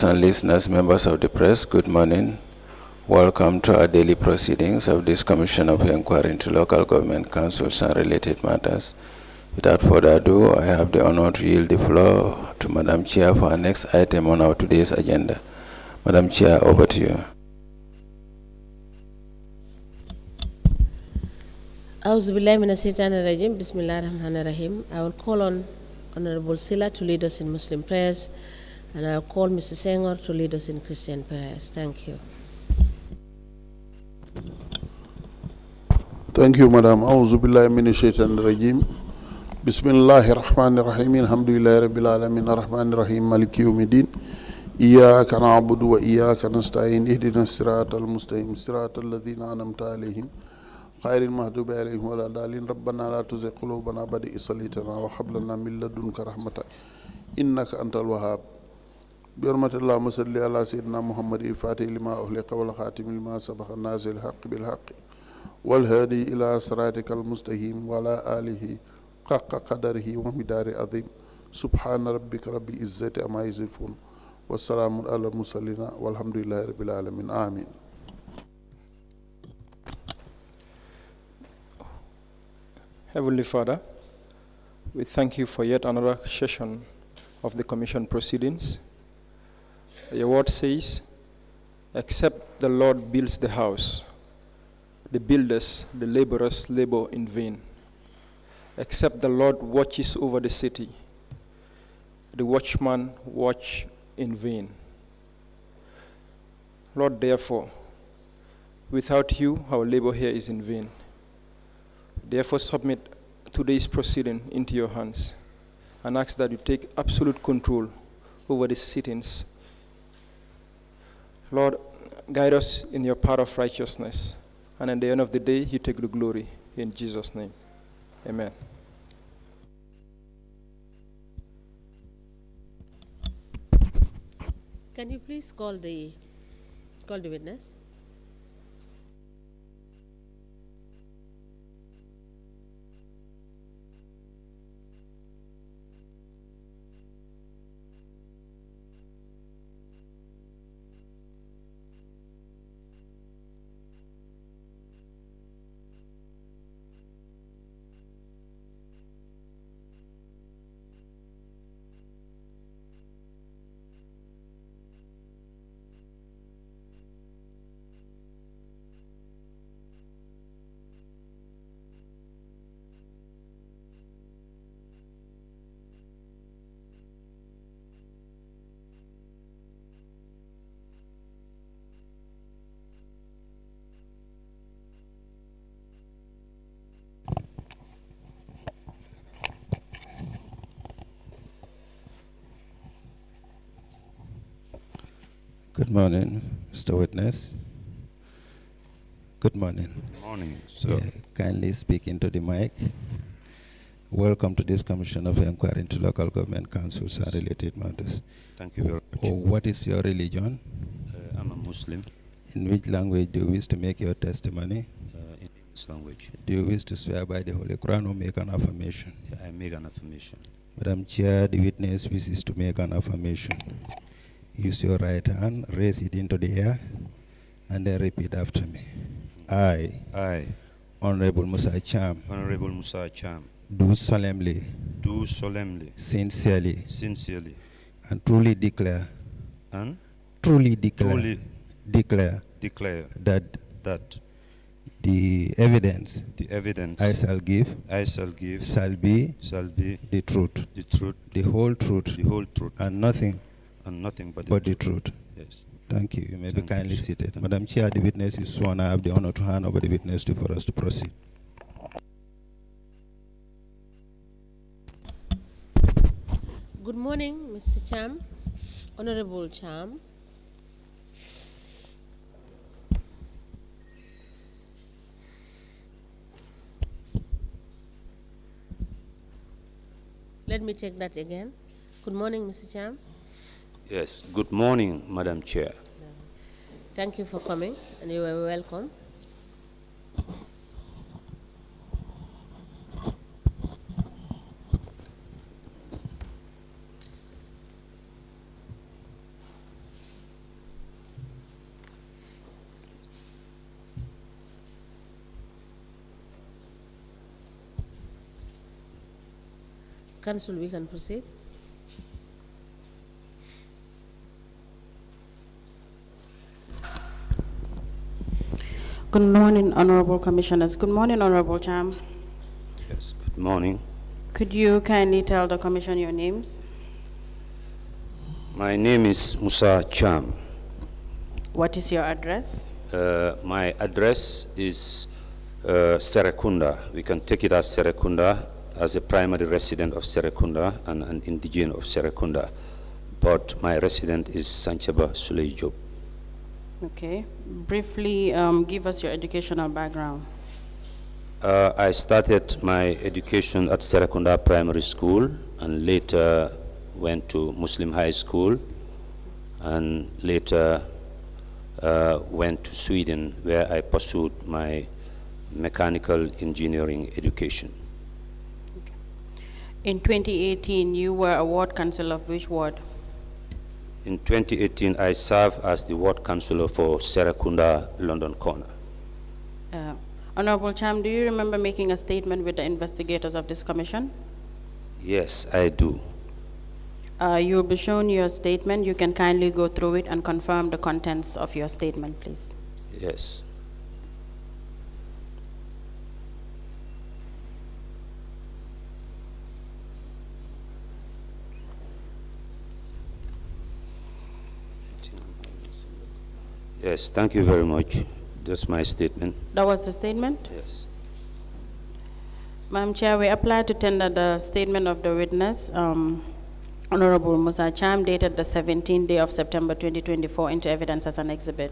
And listeners, members of the press, good morning. Welcome to our daily proceedings of this Commission of Inquiry into Local Government Councils and related matters. Without further ado, I have the honor to yield the floor to Madam Chair for our next item on our today's agenda. Madam Chair, over to you. Bismillahirrahmanirrahim. I will call on Honorable Sila to lead us in Muslim prayers, and I'll call Mr. Senghor to lead us in Christian prayers. Thank you. Thank you, Madam. A'udhu billahi minash shaitanir rajim. Bismillahir rahmanir rahim. Alhamdulillahi rabbil alamin. Arrahmanir rahim. Maliki yawmiddin. Iyyaka na'budu wa iyyaka nasta'in. Ihdinas siratal mustaqim. Siratal ladzina an'amta alaihim. Ghayril maghdubi alaihim waladdallin. Rabbana la tuzigh qulubana ba'da idh hadaytana wa hab lana min ladunka rahmatan innaka antal wahhab. بحرمة اللهم صل على سيدنا محمد الفاتح لما أغلق والخاتم لما سبق الناس الحق بالحق والهادي إلى صراطك المستقيم وعلى آله حق قدره ومقداره عظيم سبحان ربك رب العزة عما يصفون والسلام على المرسلين والحمد لله رب العالمين آمين. Heavenly Father, we thank you for yet another session of the Commission proceedings. Your word says, except the Lord builds the house, the builders, the laborers labor in vain. Except the Lord watches over the city, the watchman watch in vain. Lord, therefore, without you, our labor here is in vain. Therefore, submit today's proceeding into your hands and ask that you take absolute control over the sittings. Lord, guide us in your path of righteousness, and at the end of the day, you take the glory. In Jesus' name, amen. Can you please call the witness? Good morning, Mr. Witness. Good morning. Good morning, sir. Yeah, kindly speak into the mic. Welcome to this Commission of Inquiry into Local Government Councils and related matters. Thank you very much. What is your religion? I'm a Muslim. In which language do you wish to make your testimony? In English language. Do you wish to swear by the Holy Quran or make an affirmation? I make an affirmation. Madam Chair, the witness wishes to make an affirmation. Use your right hand, raise it into the air, and then repeat after me. I, Honorable Musa Cham, Honorable Musa Cham, do solemnly, sincerely, and truly declare, declare that the evidence I shall give shall be the truth, the whole truth, and nothing but the truth. Yes. Thank you. You may be kindly seated. Madam Chair, the witness is sworn. I have the honor to hand over the witness for us to proceed. Good morning, Mr. Cham, Honorable Cham. Let me take that again. Good morning, Mr. Cham. Yes. Good morning, Madam Chair. Thank you for coming, and you are welcome. Council, we can proceed. Good morning, Honorable Commissioners. Good morning, Honorable Cham. Yes, good morning. Could you kindly tell the Commission your names? My name is Musa Cham. What is your address? My address is Serekunda. We can take it as Serekunda, as a primary resident of Serekunda and an indigenous of Serekunda. But my resident is Sanchaba Suley Job. Okay. Briefly give us your educational background. I started my education at Serekunda Primary School and later went to Muslim High School and later went to Sweden where I pursued my mechanical engineering education. Okay. In 2018, you were a ward councillor of which ward? In 2018, I served as the ward councillor for Serekunda, London Corner. Honorable Cham, do you remember making a statement with the investigators of this commission? Yes, I do. You will be shown your statement. You can kindly go through it and confirm the contents of your statement, please. Yes. Yes, thank you very much. That's my statement. That was the statement? Yes. Madam Chair, we apply to tender the statement of the witness, Honorable Musa Cham, dated the 17th day of September 2024, into evidence as an exhibit.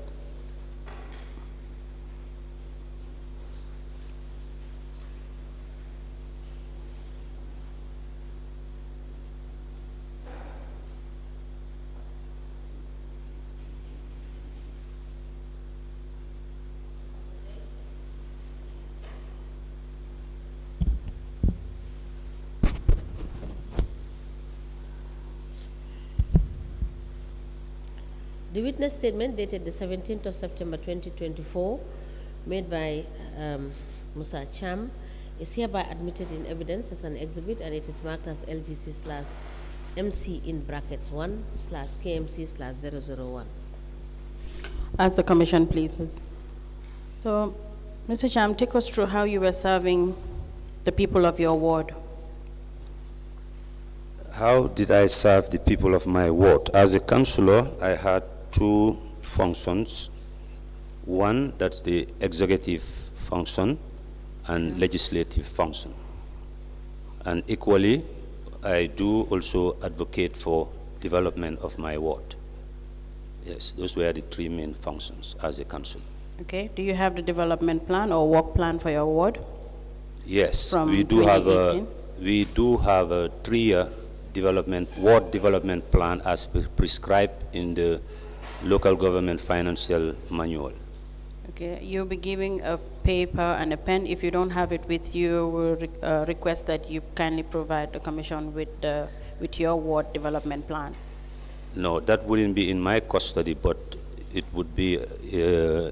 The witness statement dated the 17th of September 2024, made by Musa Cham, is hereby admitted in evidence as an exhibit, and it is marked as LGC/MC in brackets 1/KMC/001. Ask the Commission, please. So, Mr. Cham, take us through how you were serving the people of your ward. How did I serve the people of my ward? As a councillor, I had two functions. One, that's the executive function and legislative function. And equally, I do also advocate for development of my ward. Yes, those were the three main functions as a councillor. Okay, do you have the development plan or work plan for your ward? Yes, From we do have 2018? a 3-year ward development plan as prescribed in the local government financial manual. Okay, you'll be giving a paper and a pen. If you don't have it with you, we'll request that you kindly provide the Commission with your ward development plan. No, that wouldn't be in my custody, but it would be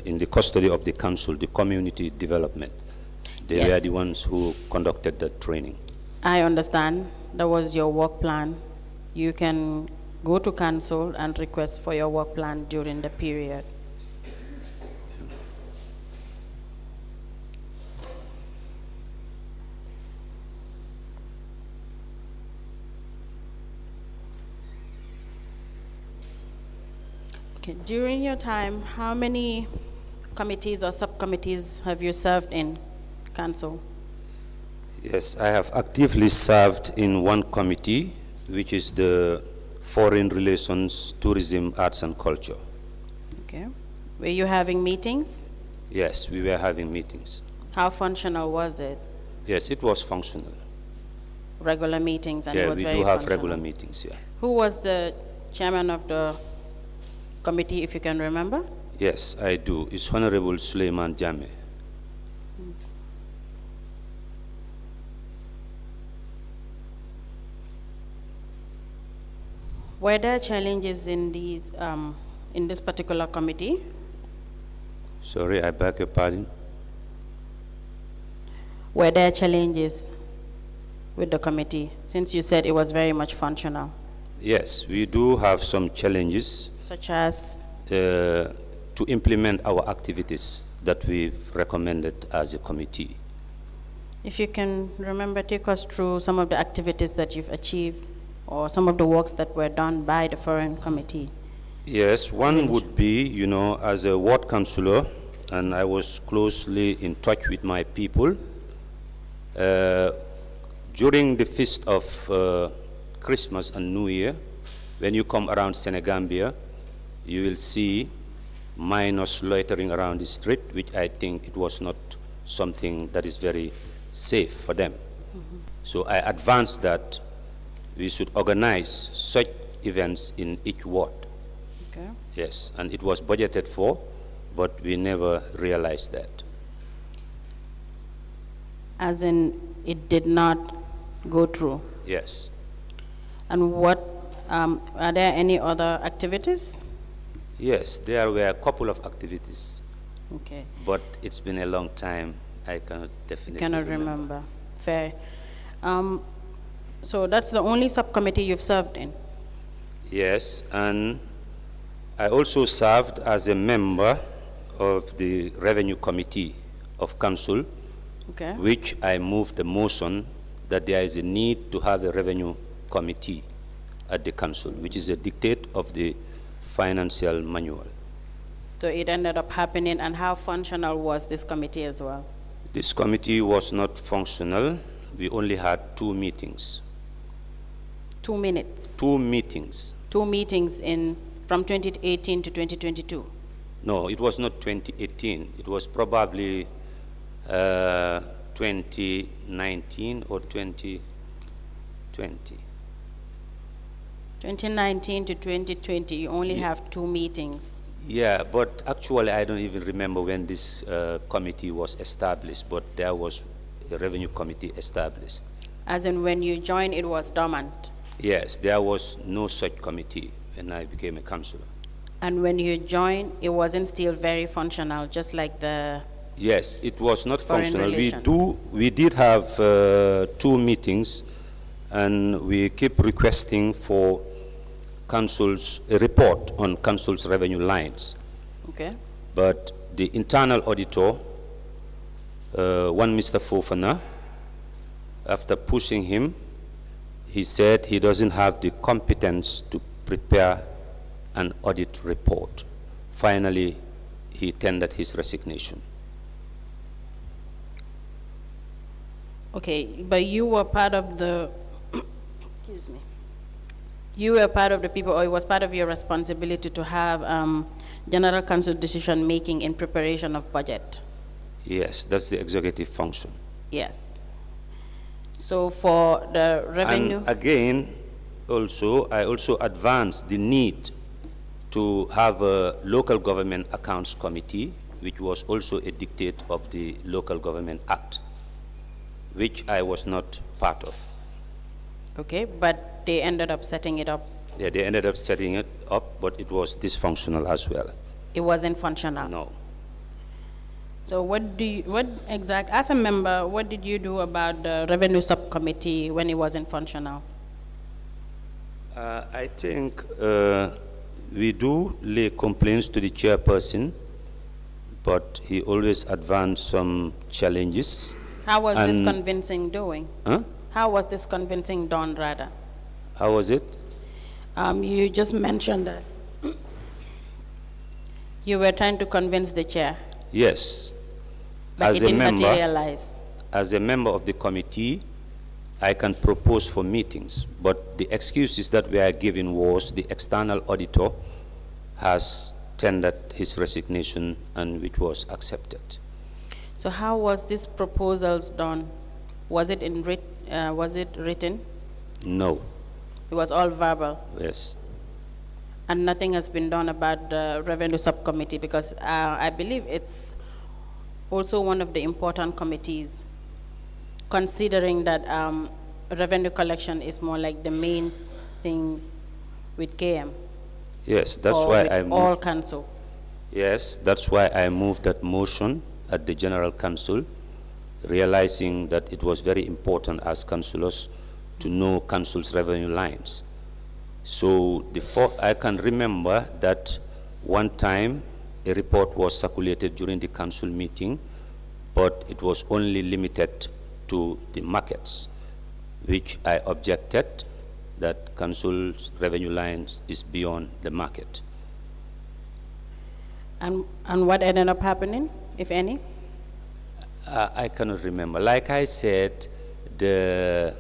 in the custody of the council, the community development. They were the ones who conducted the training. I understand. That was your work plan. You can go to council and request for your work plan during the period. Okay, during your time, how many committees or subcommittees have you served in council? Yes, I have actively served in one committee, which is the Foreign Relations, Tourism, Arts and Culture. Okay. Were you having meetings? Yes, we were having meetings. How functional was it? Yes, it was functional. Regular meetings, and it was we very do have functional. regular meetings, yeah. Who was the chairman of the committee, if you can remember? Yes, I do. It's Honorable Suleiman Drammeh. Were there challenges in these in this particular committee? Sorry, I beg your pardon. Were there challenges? with the committee, since you said it was very much functional, Yes, we do have some challenges such as? to implement our activities that we've recommended as a committee. If you can remember, take us through some of the activities that you've achieved or some of the works that were done by the foreign committee. Yes, one would be, you know, as a ward councillor, and I was closely in touch with my people. During the feast of Christmas and New Year, when you come around Senegambia, you will see minors loitering around the street, which I think it was not something that is very safe for them. So I advanced that we should organize such events in each ward. Okay. Yes, and it was budgeted for, but we never realized that. As in, it did not go through. Yes. And what, are there any other activities? Yes, there were a couple of activities, Okay. but it's been a long time. I cannot definitely Cannot remember. Fair. So that's the only subcommittee you've served in? Yes, and I also served as a member of the Revenue Committee of Council, Okay. which I moved the motion that there is a need to have a Revenue Committee at the Council, which is a dictate of the financial manual. So it ended up happening, and how functional was this committee as well? This committee was not functional. We only had 2 meetings. 2 minutes. 2 meetings. 2 meetings from 2018 to 2022. No, it was not 2018. It was probably 2019 or 2020. 2019 to 2020, you only have 2 meetings. Yeah, but actually I don't even remember when this committee was established, but there was a revenue committee established. As in, when you joined, it was dormant. Yes, there was no such committee when I became a councillor. And when you joined, it wasn't still very functional, just like the... Yes, it was not Foreign functional. relations. We did have 2 meetings, and we keep requesting for council's a report on council's revenue lines. Okay. But the internal auditor, one Mr. Fofana, after pushing him, he said he doesn't have the competence to prepare an audit report. Finally, he tendered his resignation. Okay, but you were part of the, excuse me, you were part of the people, or it was part of your responsibility to have general council decision making in preparation of budget? Yes, that's the executive function. Yes. So for the revenue? And again, I also advanced the need to have a local government accounts committee, which was also a dictate of the Local Government Act, which I was not part of. Okay, but they ended up setting it up. Yeah, they ended up setting it up, but it was dysfunctional as well. It wasn't functional. No. So as a member, what did you do about the revenue subcommittee when it wasn't functional? I think we do lay complaints to the chairperson, but he always advanced some challenges. How was this convincing doing? Huh? How was this convincing done, rather? How was it? You just mentioned that you were trying to convince the chair. Yes. But it didn't materialize. As a member of the committee, I can propose for meetings, but the excuses that we are given was the external auditor has tendered his resignation, and which was accepted. So how was this proposals done? Was it written? No. It was all verbal. Yes. And nothing has been done about the revenue subcommittee, because I believe it's also one of the important committees, considering that revenue collection is more like the main thing with KM. Yes, that's or why with I all moved. council. Yes, that's why I moved that motion at the General Council realizing that it was very important as councillors to know council's revenue lines. So I can remember that one time a report was circulated during the council meeting, but it was only limited to the markets, which I objected that council's revenue lines is beyond the market. And what ended up happening, if any? I cannot remember. Like I said, the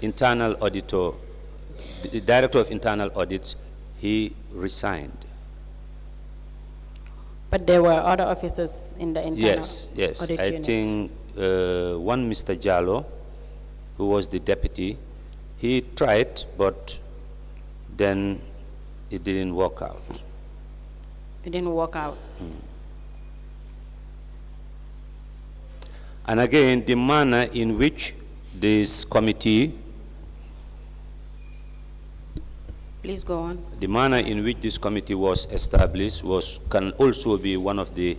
internal auditor, the director of internal audit, he resigned. But there were other officers in the internal Yes. audit I unit. think one Mr. Jallo, who was the deputy, he tried, but then it didn't work out. It didn't work out. And again, the manner in which this committee, Please go on. the manner in which this committee was established can also be one of the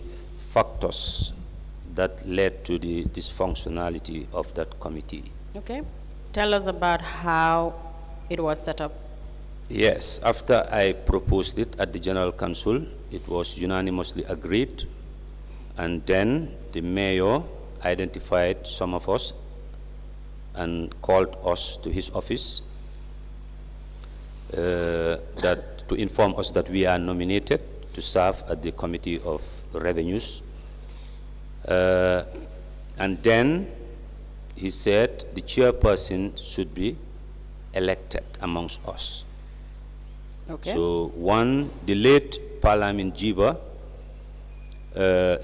factors that led to the dysfunctionality of that committee. Okay. Tell us about how it was set up. Yes, after I proposed it at the General Council, it was unanimously agreed, and then the mayor identified some of us and called us to his office to inform us that we are nominated to serve at the Committee of Revenues. And then he said the chairperson should be elected amongst us. Okay. So the late Lamin Jiba,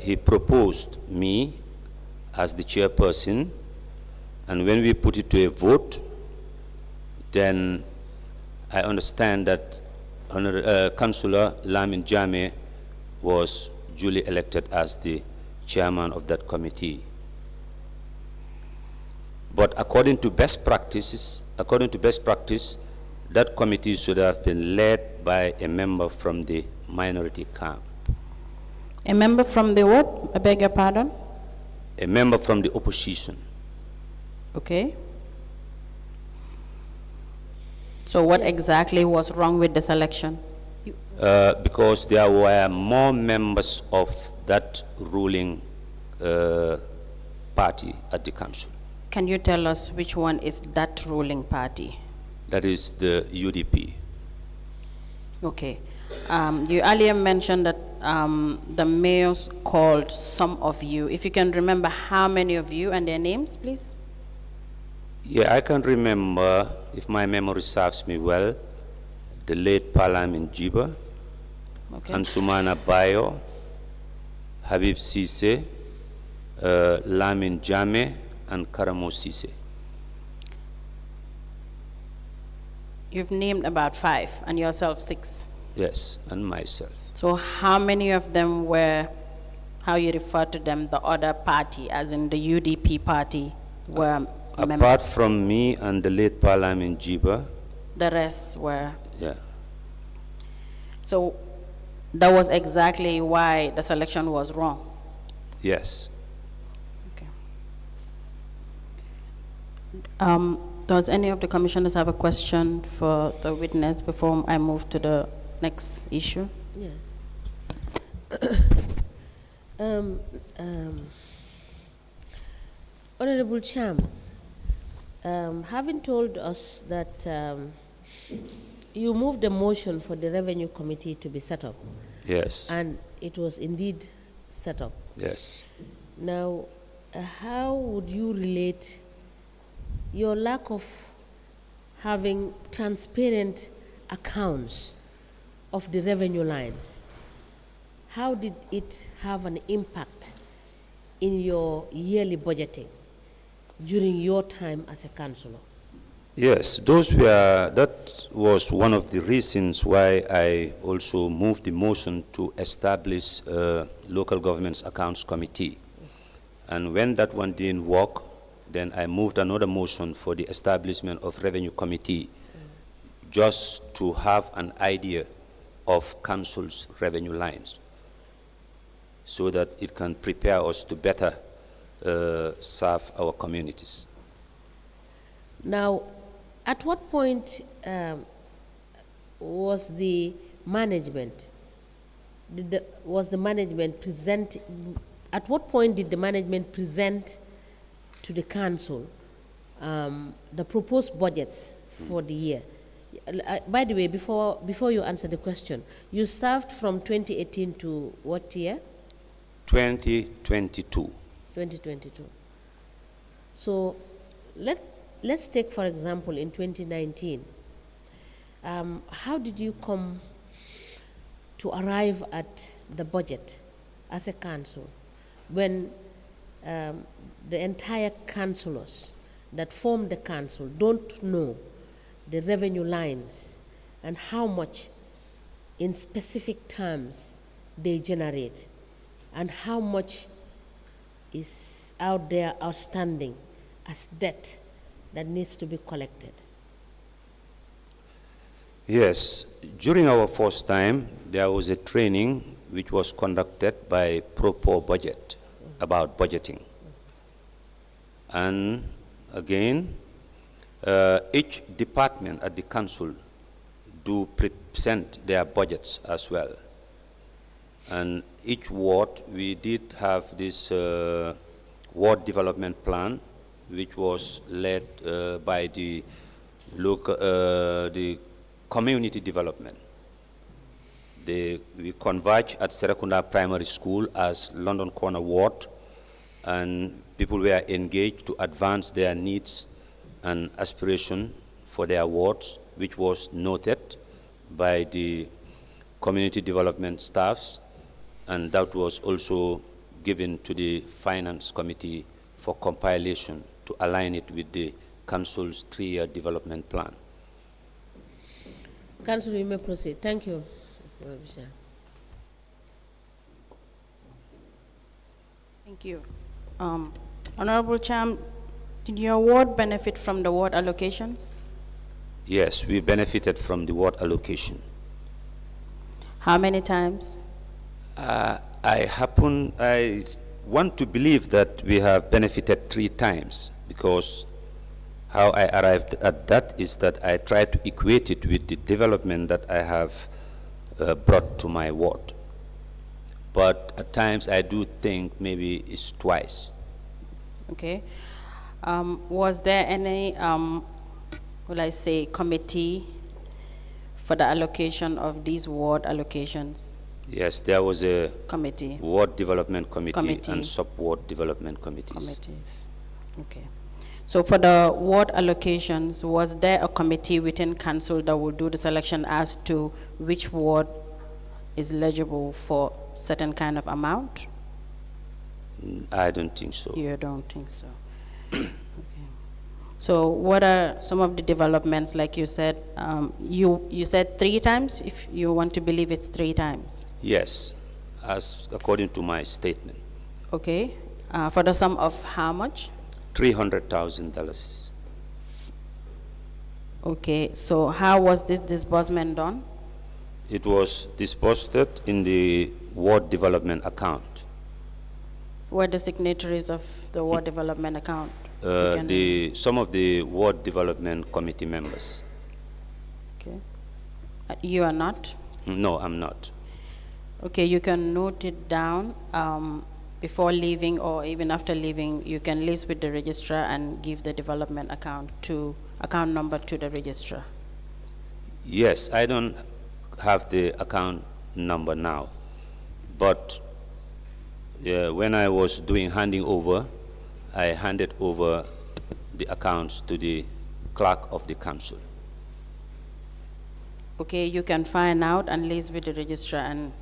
he proposed me as the chairperson, and when we put it to a vote, then I understand that Councillor Lamin Jarmmeh was duly elected as the chairman of that committee. But according to best practice, that committee should have been led by a member from the minority camp. A member from the what? I beg your pardon? A member from the opposition. Okay. So what exactly was wrong with the selection? Because there were more members of that ruling party at the council. Can you tell us which one is that ruling party? That is the UDP. Okay. You earlier mentioned that the mayors called some of you. If you can remember how many of you and their names, please. Yeah, I can remember, if my memory serves me well, the late Lamin Jiba, Okay. Ansumana Bayo, Habib Sise, Lamin Jarmmeh, and Karamo Sise. You've named about 5 and yourself 6. Yes, and myself. So how many of them were, how you refer to them, the other party, as in the UDP party, were Apart members? from me and the late Lamin Jiba, The rest were. yeah. So that was exactly why the selection was wrong. Yes. Okay. Does any of the commissioners have a question for the witness before I move to the next issue? Yes. Honorable Cham, having told us that you moved a motion for the Revenue Committee to be set up, Yes. and it was indeed set up. Yes. Now, how would you relate your lack of having transparent accounts of the revenue lines? How did it have an impact in your yearly budgeting during your time as a councillor? Yes, that was one of the reasons why I also moved the motion to establish a local government's accounts committee. And when that one didn't work, then I moved another motion for the establishment of revenue committee, just to have an idea of council's revenue lines, so that it can prepare us to better serve our communities. Now, at what point was the management, at what point did the management present to the council the proposed budgets for the year? By the way, before you answer the question, you served from 2018 to what year? 2022. 2022. So let's take, for example, in 2019, how did you come to arrive at the budget as a council when the entire councillors that form the council don't know the revenue lines and how much in specific terms they generate and how much is out there outstanding as debt that needs to be collected? Yes, during our first time, there was a training which was conducted by Propo Budget about budgeting. And again, each department at the council do present their budgets as well. And each ward, we did have this ward development plan, which was led by the local, the community development. We converge at Serakunda Primary School as London Corner Ward, and people were engaged to advance their needs and aspiration for their wards, which was noted by the community development staffs, and that was also given to the finance committee for compilation to align it with the council's 3-year development plan. Council, you may proceed. Thank you. Thank you. Honorable Cham, did your ward benefit from the ward allocations? Yes, we benefited from the ward allocation. How many times? I want to believe that we have benefited 3 times, because how I arrived at that is that I try to equate it with the development that I have brought to my ward. But at times I do think maybe it's twice. Okay. Was there any, will I say, committee for the allocation of these ward allocations? Yes, there was a committee, ward development committee and sub-ward development committees. Okay. So for the ward allocations, was there a committee within council that would do the selection as to which ward is eligible for certain kind of amount? I don't think so. You don't think so? Okay. So what are some of the developments, like you said, you said 3 times, if you want to believe it's 3 times? Yes, as according to my statement. Okay. For the sum of how much? $300,000. Okay, so how was this disbursement done? It was disbursed in the ward development account. Who are the signatories of the ward development account? Some of the ward development committee members. Okay. You are not? No, I'm not. Okay, you can note it down. Before leaving or even after leaving, you can list with the registrar and give the development account number to the registrar. Yes, I don't have the account number now, but when I was doing handing over, I handed over the accounts to the clerk of the council. Okay, you can find out and list with the registrar and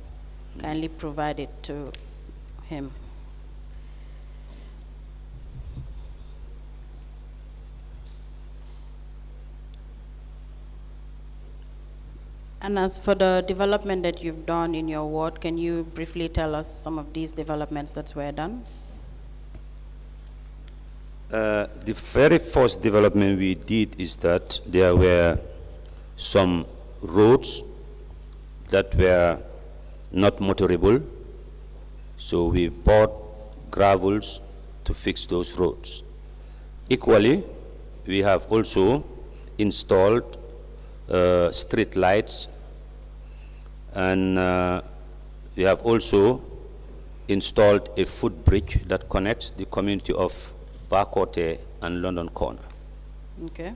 kindly provide it to him. And as for the development that you've done in your ward, can you briefly tell us some of these developments that were done? The very first development we did is that there were some roads that were not motorable. So we bought gravels, to fix those roads. Equally, we have also installed street lights, and we have also installed a footbridge that connects the community of Bakote and London Corner. Okay.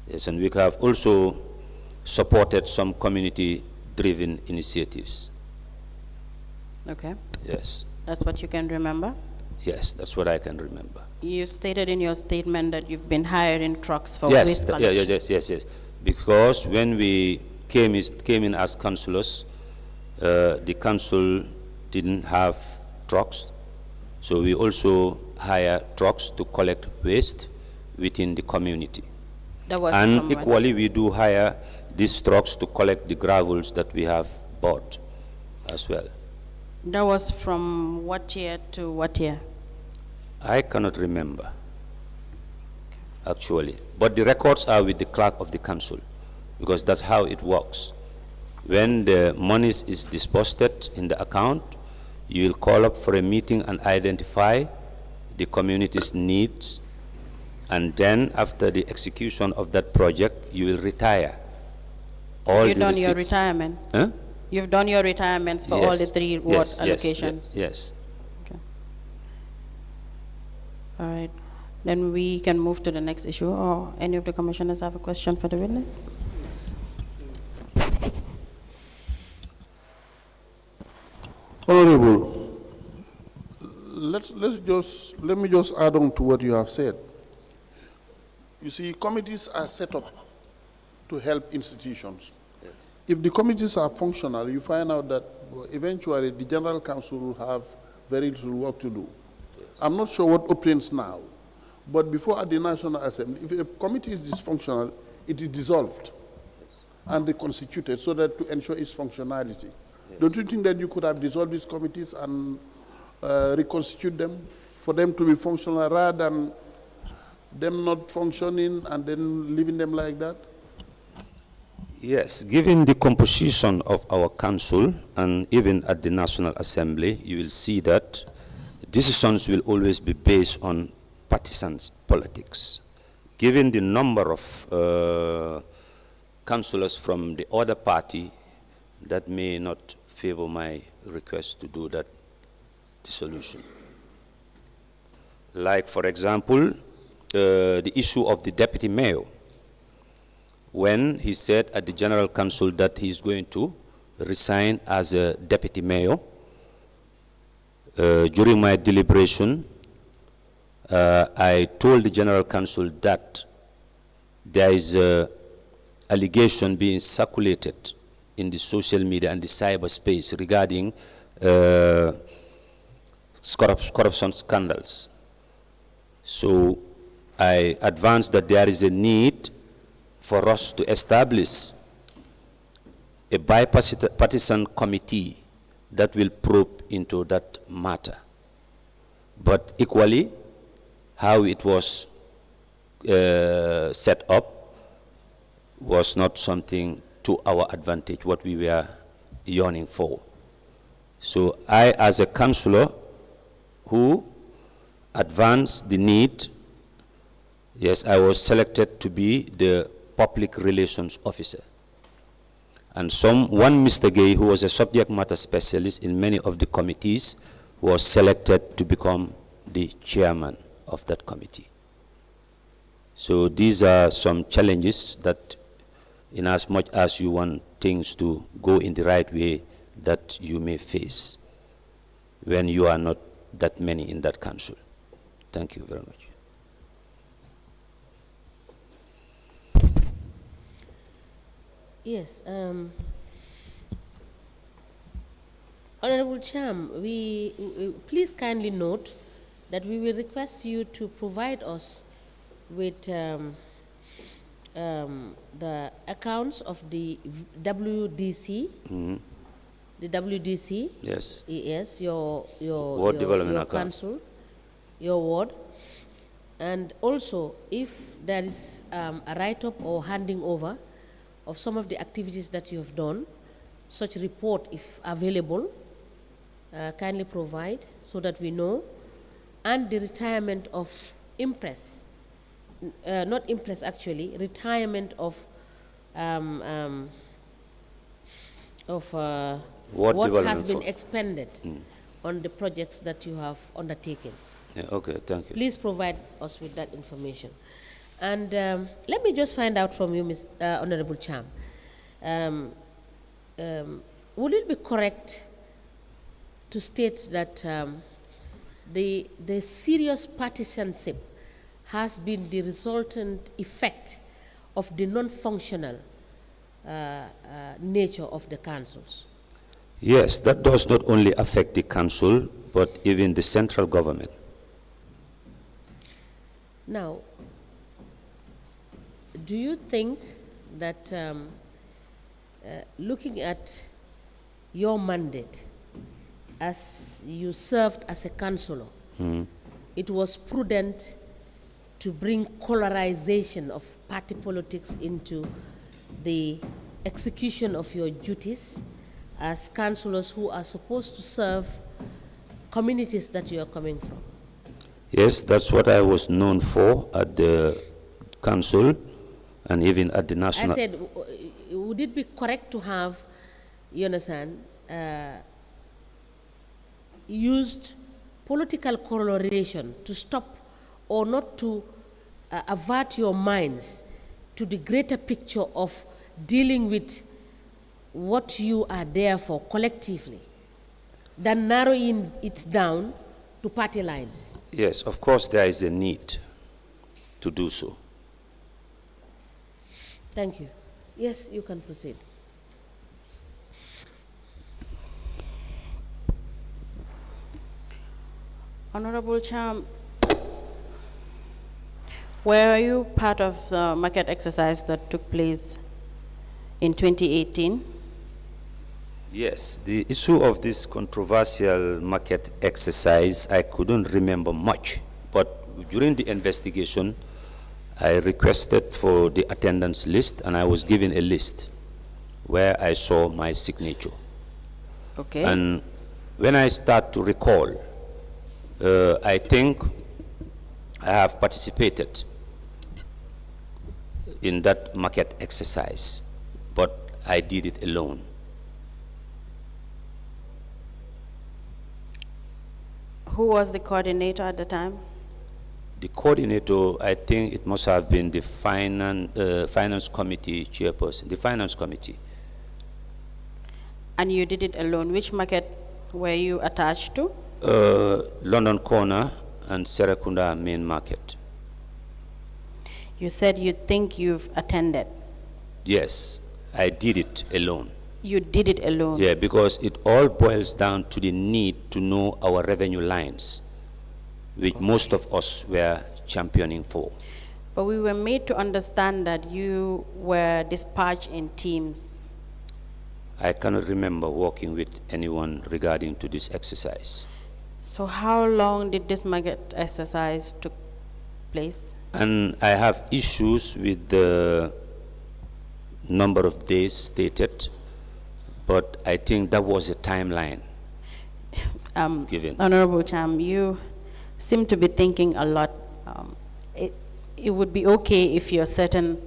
Yes, and we have also supported some community-driven initiatives. Okay. Yes. That's what you can remember? Yes, that's what I can remember. You stated in your statement that you've been hiring trucks for waste collection. Yes. Because when we came in as councillors, the council didn't have trucks, so we also hire trucks to collect waste within the community. That was And from when? equally, we do hire these trucks to collect the gravels that we have bought as well. That was from what year to what year? I cannot remember, actually. But the records are with the clerk of the council, because that's how it works. When the money is disbursed in the account, you will call up for a meeting and identify the community's needs, and then after the execution of that project, you will retire all You've the done receipts. your retirement? Huh? You've done your retirements for all the 3 ward allocations? Yes. Okay. All right. Then we can move to the next issue, or any of the commissioners have a question for the witness? Honorable, let me just add on to what you have said. You see, committees are set up to help institutions. If the committees are functional, you find out that eventually the General Council will have very little work to do. I'm not sure what operates now, but before at the National Assembly, if a committee is dysfunctional, it is dissolved and reconstituted so that to ensure its functionality. Don't you think that you could have dissolved these committees and reconstitute them for them to be functional rather than them not functioning and then leaving them like that? Yes, given the composition of our council and even at the National Assembly, you will see that decisions will always be based on partisan politics. Given the number of councillors from the other party, that may not favor my request to do that dissolution. Like, for example, the issue of the deputy mayor, when he said at the General Council that he's going to resign as a deputy mayor, during my deliberation, I told the General Council that there is an allegation being circulated in the social media and the cyberspace regarding corruption scandals. So I advanced that there is a need for us to establish a bipartisan committee that will probe into that matter. But equally, how it was set up was not something to our advantage, what we were yearning for. So I, as a councillor who advanced the need, yes, I was selected to be the public relations officer. And one Mr. Gay, who was a subject matter specialist in many of the committees, was selected to become the chairman of that committee. So these are some challenges that, in as much as you want things to go in the right way, that you may face when you are not that many in that council. Thank you very much. Yes. Honorable Cham, please kindly note that we will request you to provide us with the accounts of the WDC, the WDC, yes, your Ward development your account. council, your ward, and also if there is a write-up or handing over of some of the activities that you have done, such report, if available, kindly provide so that we know and the retirement of Impress, not Impress actually, retirement of what has development been for- expended on the projects that you have undertaken. Yeah, okay, thank you. Please provide us with that information. And let me just find out from you, Ms. Honorable Cham, would it be correct to state that the serious partisanship has been the resultant effect of the non-functional nature of the councils? Yes, that does not only affect the council, but even the central government. Now, do you think that looking at your mandate as you served as a councillor, it was prudent to bring colorization of party politics into the execution of your duties as councillors who are supposed to serve communities that you are coming from? Yes, that's what I was known for at the council and even at the national. I said, would it be correct to have, you understand, used political coloration to stop or not to avert your minds to the greater picture of dealing with what you are there for collectively, than narrowing it down to party lines? Yes, of course there is a need to do so. Thank you. Yes, you can proceed. Honorable Cham, were you part of the market exercise that took place in 2018? Yes, the issue of this controversial market exercise, I couldn't remember much, but during the investigation, I requested for the attendance list and I was given a list where I saw my signature. Okay. And when I start to recall, I think I have participated in that market exercise, but I did it alone. Who was the coordinator at the time? The coordinator, I think it must have been the finance committee chairperson, the finance committee. And you did it alone. Which market were you attached to? London Corner and Serekunda Main Market. You said you think you've attended. Yes, I did it alone. You did it alone. Yeah, because it all boils down to the need to know our revenue lines, which most of us were championing for. But we were made to understand that you were dispatched in teams. I cannot remember working with anyone regarding to this exercise. So how long did this market exercise took place? And I have issues with the number of days stated, but I think that was a timeline given. Honorable Cham, you seem to be thinking a lot. It would be okay if you're certain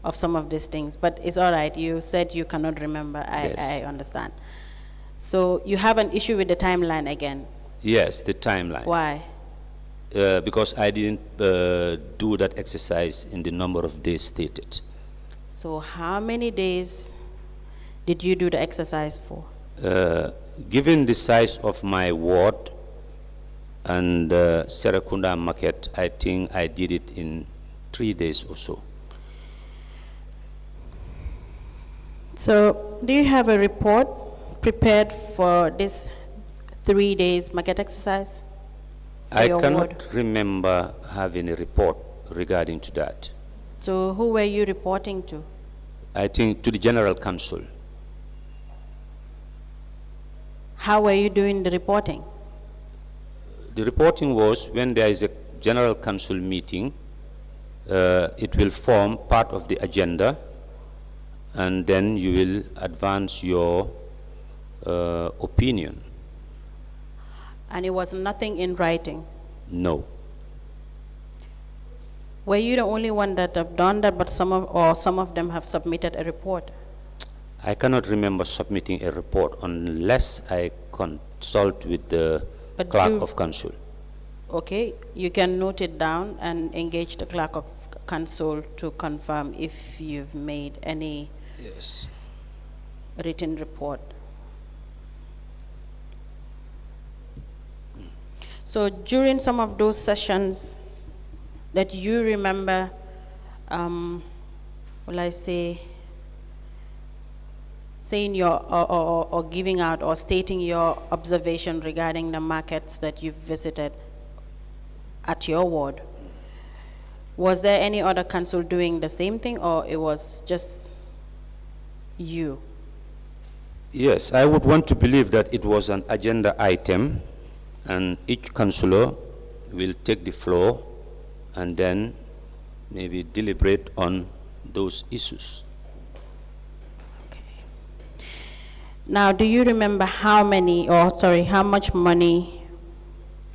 of some of these things, but it's all right. You said you cannot remember. Yes. I understand. So you have an issue with the timeline again. Yes, the timeline. Why? Because I didn't do that exercise in the number of days stated. So how many days did you do the exercise for? Given the size of my ward and Serekunda market, I think I did it in 3 days or so. So do you have a report prepared for this 3 days market exercise? for I your cannot ward? remember having a report regarding to that. So who were you reporting to? I think to the General Council. How were you doing the reporting? The reporting was when there is a General Council meeting, it will form part of the agenda, and then you will advance your opinion. And it was nothing in writing? No. Were you the only one that have done that, but some of them have submitted a report? I cannot remember submitting a report unless I consult with the But clerk of council. Okay, you can note it down and engage the clerk of council to confirm if you've made any Yes. written report. So during some of those sessions that you remember, will I say, saying your, or giving out or stating your observation regarding the markets that you've visited at your ward, was there any other council doing the same thing, or it was just you? Yes, I would want to believe that it was an agenda item, and each councillor will take the floor and then maybe deliberate on those issues. Okay. Now, do you remember how much money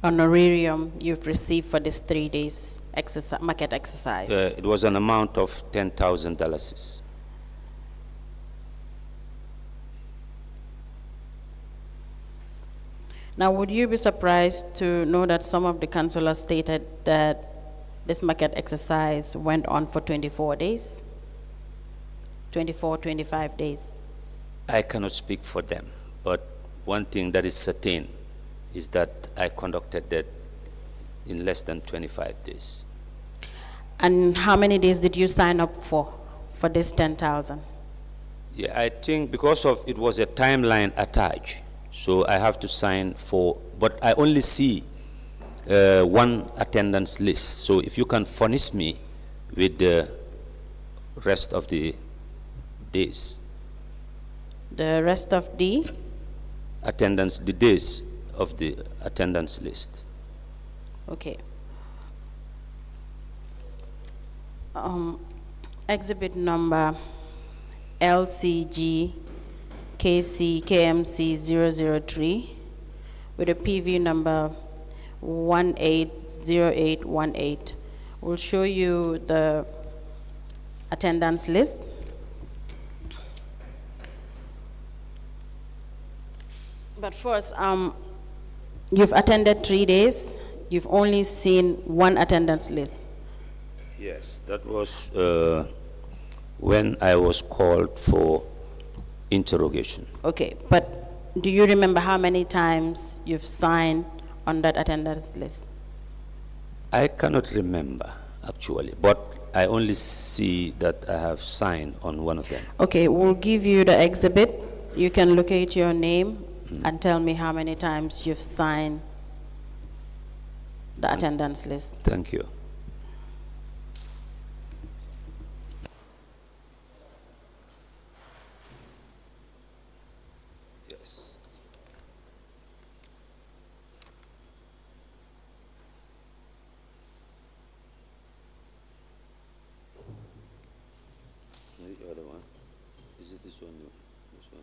honorarium you've received for this 3 days market exercise? It was an amount of $10,000. Now, would you be surprised to know that some of the councillors stated that this market exercise went on for 24 days? 24, 25 days? I cannot speak for them, but one thing that is certain is that I conducted that in less than 25 days. And how many days did you sign up for this 10,000? Yeah, I think because of it was a timeline attached, so I have to sign for, but I only see one attendance list. So if you can furnish me with the rest of the days. The rest of the? Attendance, the days of the attendance list. Okay. Exhibit number LCG k.M.C 003 with a PV number 180818 will show you the attendance list. But first, you've attended 3 days. You've only seen one attendance list. Yes, that was when I was called for interrogation. Okay, but do you remember how many times you've signed on that attendance list? I cannot remember, actually, but I only see that I have signed on one of them. Okay, we'll give you the exhibit. You can locate your name and tell me how many times you've signed the attendance list. Thank you. Yes. The other one. Is it this one? This one.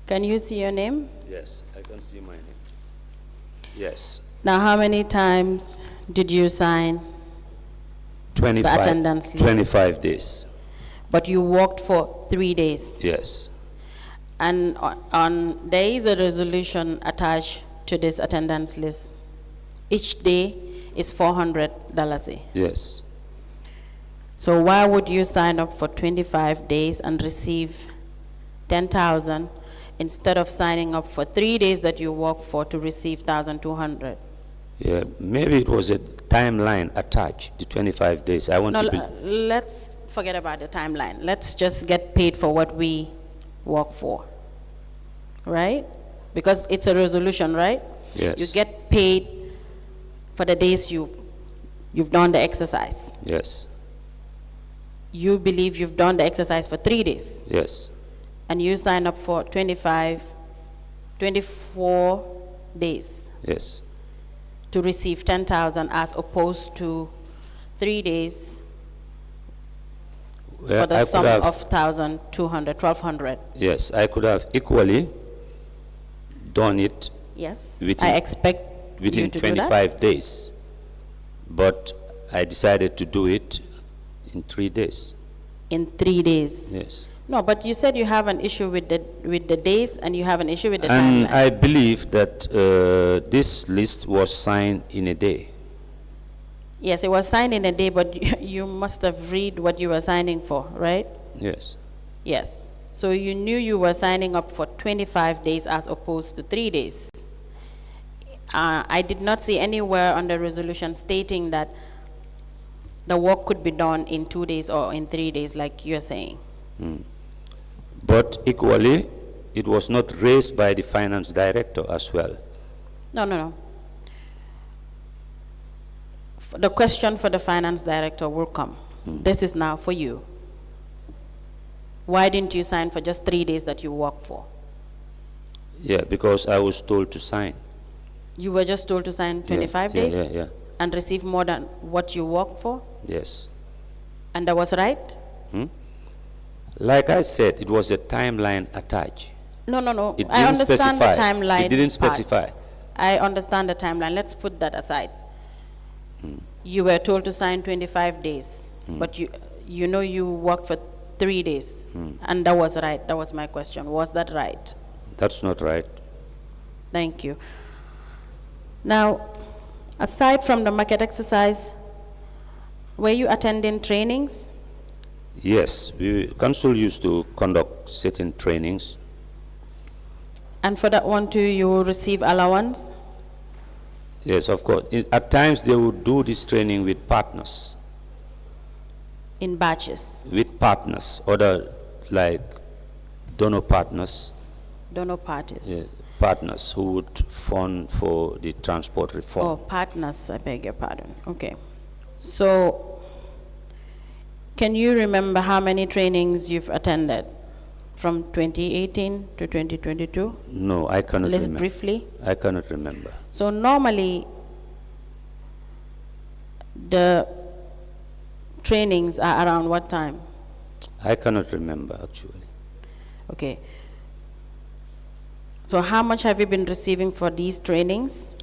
Can you see your name? Yes, I can see my name. Yes. Now, how many times did you sign 25, the attendance list? 25 days. But you worked for 3 days. Yes. And there is a resolution attached to this attendance list. Each day is $400. Yes. So why would you sign up for 25 days and receive 10,000 instead of signing up for 3 days that you work for to receive 1,200? Yeah, maybe it was a timeline attached, the 25 days. I want No, to be. let's forget about the timeline. Let's just get paid for what we work for, right? Because it's a resolution, right? Yes. You get paid for the days you've done the exercise. Yes. You believe you've done the exercise for 3 days. Yes. And you sign up for 24 days Yes. to receive 10,000 as opposed to 3 days Well, for the I could sum have- of 1,200, 1,200. Yes, I could have equally done it Yes, Within- I expect you within to do that. 25 days, but I decided to do it in 3 days. In 3 days. Yes. No, but you said you have an issue with the days and you have an issue with the And timeline. I believe that this list was signed in a day. Yes, it was signed in a day, but you must have read what you were signing for, right? Yes. Yes. So you knew you were signing up for 25 days as opposed to 3 days. I did not see anywhere on the resolution stating that the work could be done in 2 days or in 3 days, like you're saying. But equally, it was not raised by the finance director as well. No. The question for the finance director will come. This is now for you. Why didn't you sign for just 3 days that you worked for? Yeah, because I was told to sign. You were just told to sign 25 yeah, days? yeah. And receive more than what you worked for? Yes. And that was right? Like I said, it was a timeline attached. No. It I didn't understand the specify. timeline. It didn't part. specify. I understand the timeline. Let's put that aside. You were told to sign 25 days, but you know you worked for 3 days. And that was right. That was my question. Was that right? That's not right. Thank you. Now, aside from the market exercise, were you attending trainings? Yes, council used to conduct certain trainings. And for that one too, you will receive allowance? Yes, of course. At times they would do this training with partners. In batches? With partners, other like donor partners. Donor parties? Yeah, partners who would fund for the transport reform. Oh, partners, I beg your pardon. Okay. So, can you remember how many trainings you've attended from 2018 to 2022? No, I cannot List remember. briefly. I cannot remember. So normally, the trainings are around what time? I cannot remember actually. Okay. So how much have you been receiving for these trainings?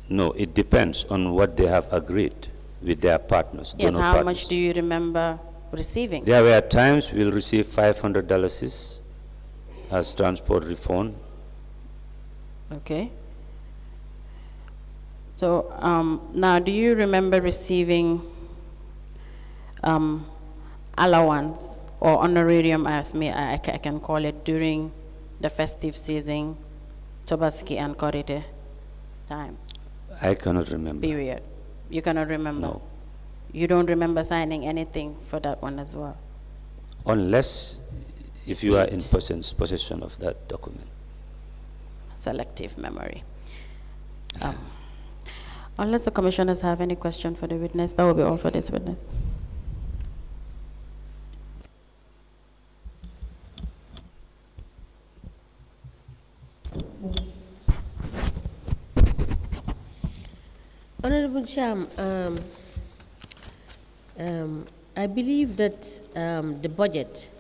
No, it depends on what they have agreed with their partners. Yes, donor how partners. much do you remember receiving? There were times we'll receive $500 as transport reform. Okay. So now, do you remember receiving allowance or honorarium, as I can call it, during the festive season, Tobaski and Korite time I cannot remember. period? You cannot remember? No. You don't remember signing anything for that one as well? Unless if you are in Receipts. possession of that document. Selective memory. Unless the commissioners have any question for the witness, that will be all for this witness. Honorable Cham, I believe that the budget,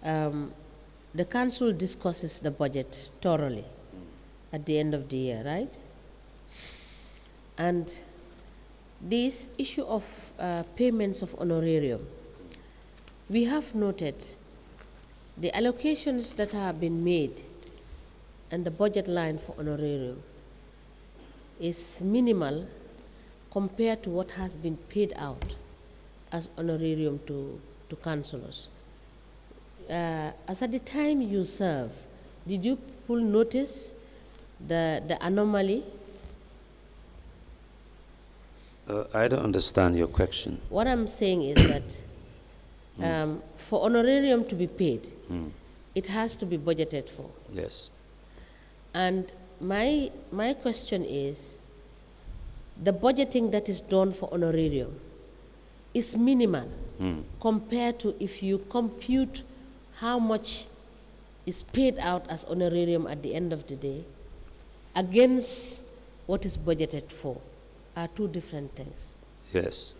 the council discusses the budget thoroughly at the end of the year, right? And this issue of payments of honorarium, we have noted the allocations that have been made and the budget line for honorarium is minimal compared to what has been paid out as honorarium to councillors. As at the time you serve, did you people notice the anomaly? I don't understand your question. What I'm saying is that for honorarium to be paid, it has to be budgeted for. Yes. And my question is, the budgeting that is done for honorarium is minimal compared to if you compute how much is paid out as honorarium at the end of the day against what is budgeted for, are two different things. Yes.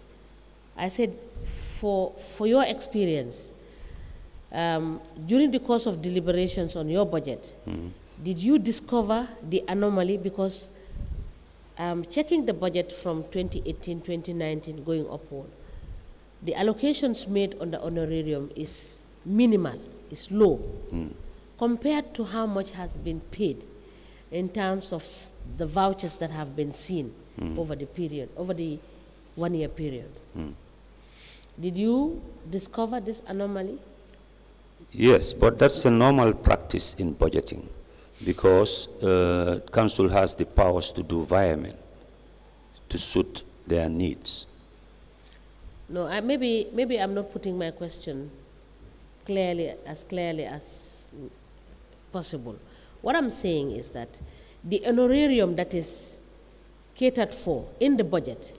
I said, for your experience, during the course of deliberations on your budget, did you discover the anomaly? Because checking the budget from 2018, 2019 going upward, the allocations made on the honorarium is minimal, is low, compared to how much has been paid in terms of the vouchers that have been seen over the period, over the 1 year period. Did you discover this anomaly? Yes, but that's a normal practice in budgeting, because council has the powers to do virement to suit their needs. No, maybe I'm not putting my question clearly as possible. What I'm saying is that the honorarium that is catered for in the budget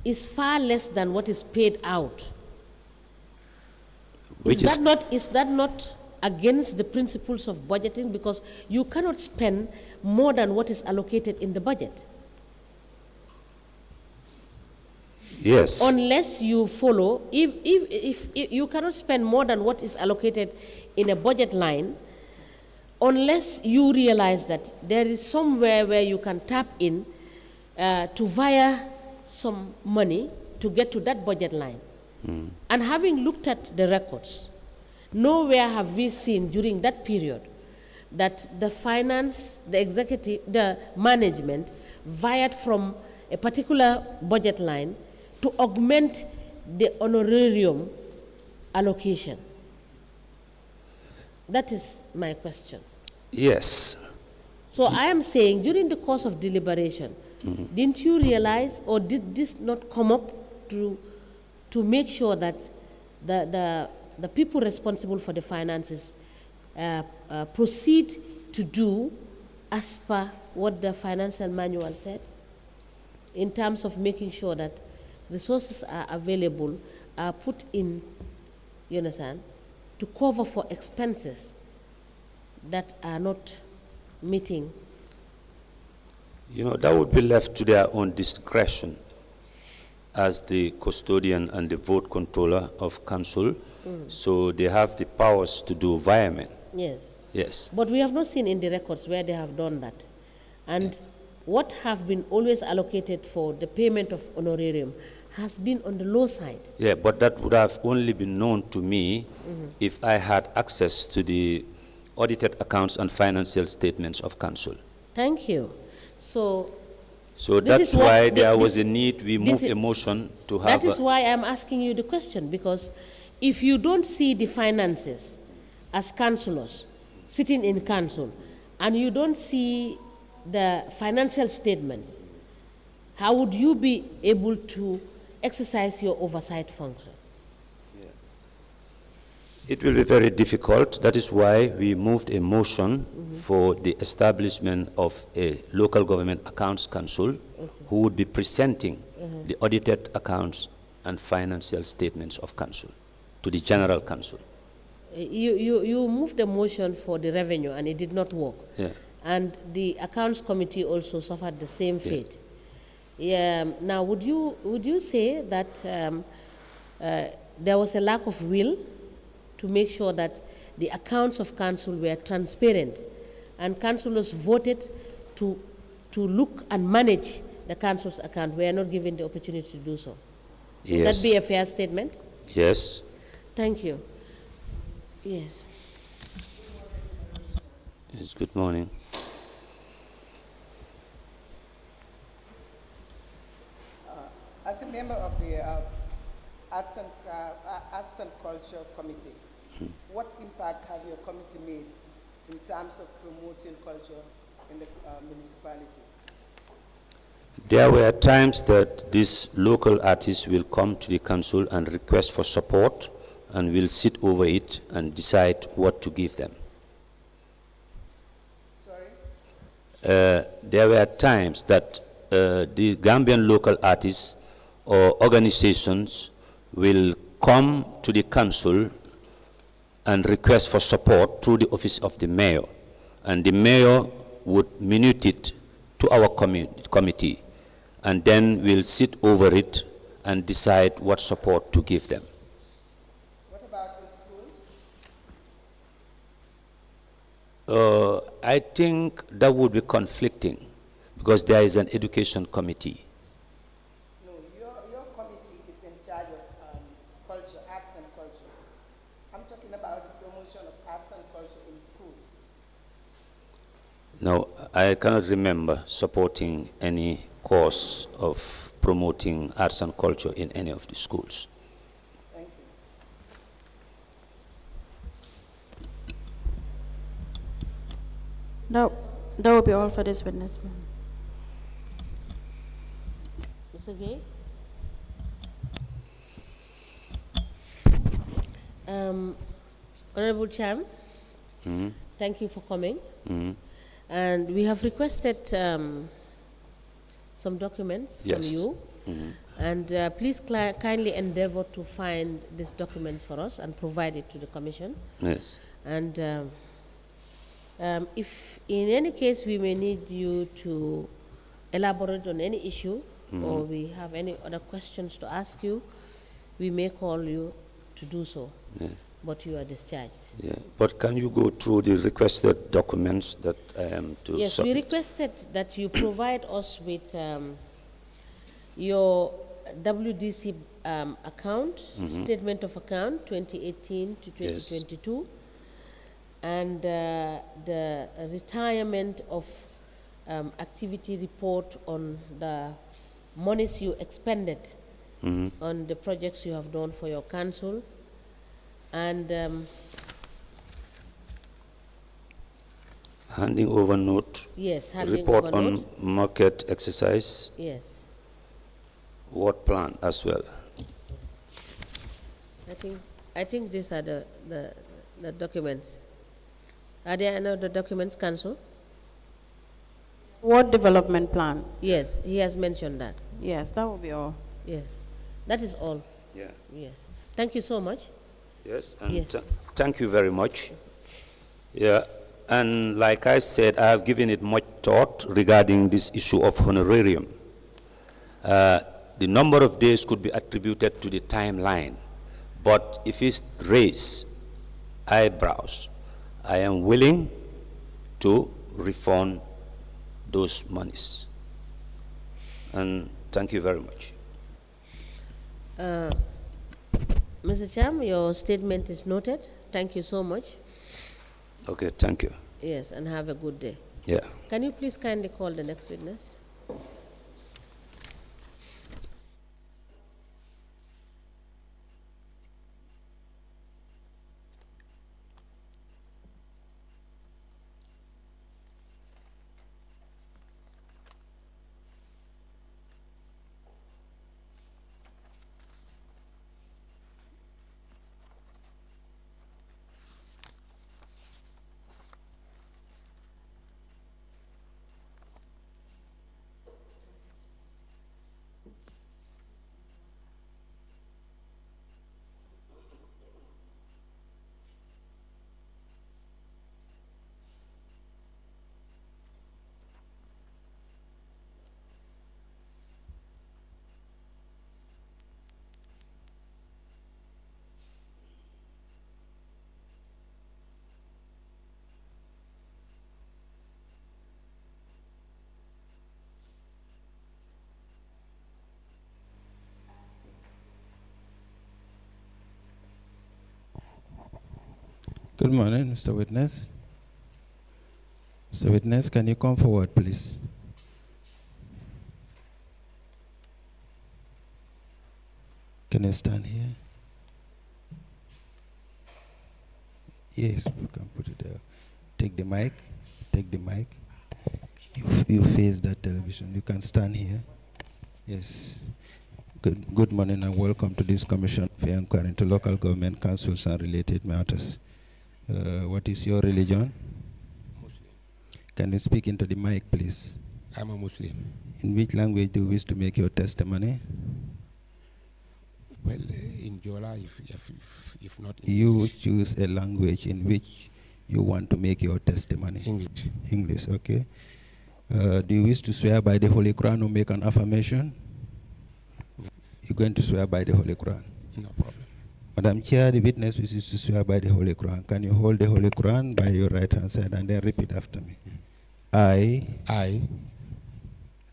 is far less than what is paid out. Is that not against the principles of budgeting? Because you cannot spend more than what is allocated in the budget. Yes. Unless you follow, if you cannot spend more than what is allocated in a budget line, unless you realize that there is somewhere where you can tap in to via some money to get to that budget line. And having looked at the records, nowhere have we seen during that period that the finance, the executive, the management vied from a particular budget line to augment the honorarium allocation. That is my question. Yes. So I am saying, during the course of deliberation, didn't you realize, or did this not come up to make sure that the people responsible for the finances proceed to do as per what the financial manual said, in terms of making sure that resources are available, are put in, you understand, to cover for expenses that are not meeting? You know, that would be left to their own discretion as the custodian and the vote controller of council. So they have the powers to do virement. Yes. Yes. But we have not seen in the records where they have done that. And what have been always allocated for the payment of honorarium has been on the low side. Yeah, but that would have only been known to me if I had access to the audited accounts and financial statements of council. Thank you. So That's why there was a need, we moved a motion to have... That is why I'm asking you the question, because if you don't see the finances as councillors sitting in council, and you don't see the financial statements, how would you be able to exercise your oversight function? It will be very difficult. That is why we moved a motion for the establishment of a local government accounts council who would be presenting the audited accounts and financial statements of council to the general council. You moved a motion for the revenue and it did not work. Yeah. And the accounts committee also suffered the same fate. Yeah. Now, would you say that there was a lack of will to make sure that the accounts of council were transparent and councillors voted to look and manage the council's account, were not given the opportunity to do so? Yes. Would that be a fair statement? Yes. Thank you. Yes. Yes, good morning. As a member of the Arts and Culture Committee, what impact have your committee made in terms of promoting culture in the municipality? There were times that these local artists will come to the council and request for support, and we'll sit over it and decide what to give them. Sorry? There were times that the Gambian local artists or organizations will come to the council and request for support through the office of the mayor. And the mayor would minute it to our committee. And then we'll sit over it and decide what support to give them. What about with schools? I think that would be conflicting because there is an education committee. No, your committee is in charge of culture, arts and culture. I'm talking about the promotion of arts and culture in schools. Now, I cannot remember supporting any course of promoting arts and culture in any of the schools. Thank you. No, that will be all for this witness, ma'am. Mr. Gay? Honorable Cham, thank you for coming. And we have requested some documents from Yes. you. And please kindly endeavor to find these documents for us and provide it to the Commission. Yes. And if in any case we may need you to elaborate on any issue, or we have any other questions to ask you, we may call you to do so. Yeah. But you are discharged. Yeah. But can you go through the requested documents that I am to Yes, submit? we requested that you provide us with your WDC account, statement of account 2018 to 2022, and the retirement of activity report on the monies you expended on the projects you have done for your council, and Handing over note. yes, handing Report over on note. market exercise. Yes, Ward plan as well. I think these are the documents. Are there any other documents, Council? Ward development plan. Yes, he has mentioned that. Yes, that will be all. Yes, that is all. Yeah. Yes, thank you so much. Yes, and Yes. Thank you very much. Yeah, and like I said, I have given it much thought regarding this issue of honorarium. The number of days could be attributed to the timeline, but if it's raised eyebrows, I am willing to refund those monies. And thank you very much. Mr. Cham, your statement is noted. Thank you so much. Okay, thank you. Yes, and have a good day. Yeah. Can you please kindly call the next witness? Good morning, Mr. Witness. Mr. Witness, can you come forward, please? Can you stand here? Yes, you can put it there. Take the mic. Take the mic. You face that television. You can stand here. Yes. Good morning and welcome to this Commission for Inquiry into Local Government Councils and Related Matters. What is your religion? Muslim. Can you speak into the mic, please? I'm a Muslim. In which language do you wish to make your testimony? Well, in Jola, if not in You English. choose a language in which you want to make your testimony. English. English, okay. Do you wish to swear by the Holy Quran or make an affirmation? Yes. You're going to swear by the Holy Quran. No problem. Madam Chair, the witness wishes to swear by the Holy Quran. Can you hold the Holy Quran by your right hand side and then repeat after me? I,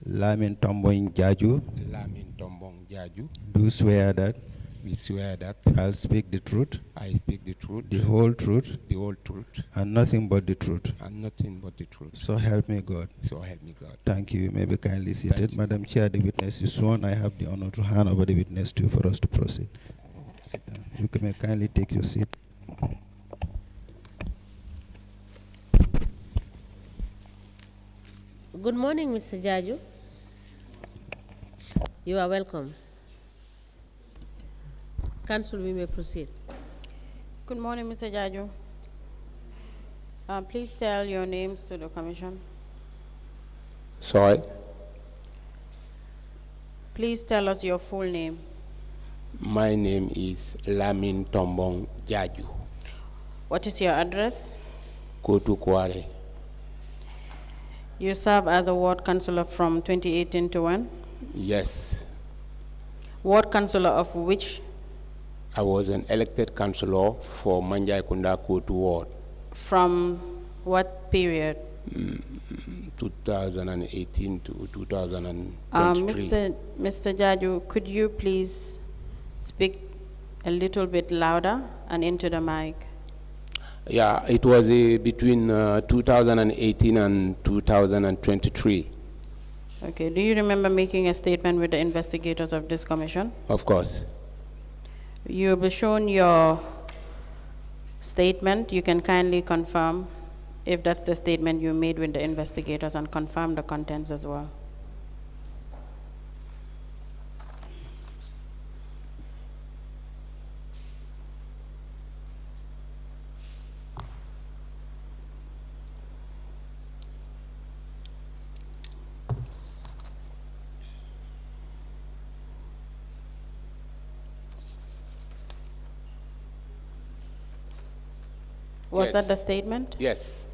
Lamin Tombong Jarju, Lamin Tombong Jarju, do swear that we swear that I'll speak the truth, I speak the truth, the whole truth, and nothing but the truth. and nothing but the truth. So help me God. So help me God. Thank you. You may be kindly seated. Thank you. Madam Chair, the witness is sworn. I have the honor to hand over the witness to you for us to proceed. Sit down. You may kindly take your seat. Good morning, Mr. Jarju. You are welcome. Council, we may proceed. Good morning, Mr. Jarju. Please tell your names to the commission. Sorry, Please tell us your full name. my name is Lamin Tombong Jarju, What is your address? Kotu Kware. You serve as a ward councillor from 2018 to when? Yes, Ward councillor of which? I was an elected councillor for Manjai Kunda Kotu Ward, From what period? 2018 to 2023. Mr. Jarju, could you please speak a little bit louder and into the mic? Yeah, it was between 2018 and 2023, Okay, do you remember making a statement with the investigators of this commission? of course. You will be shown your statement. You can kindly confirm if that's the statement you made with the investigators and confirm the contents as well. Was Yes. that the statement? Yes,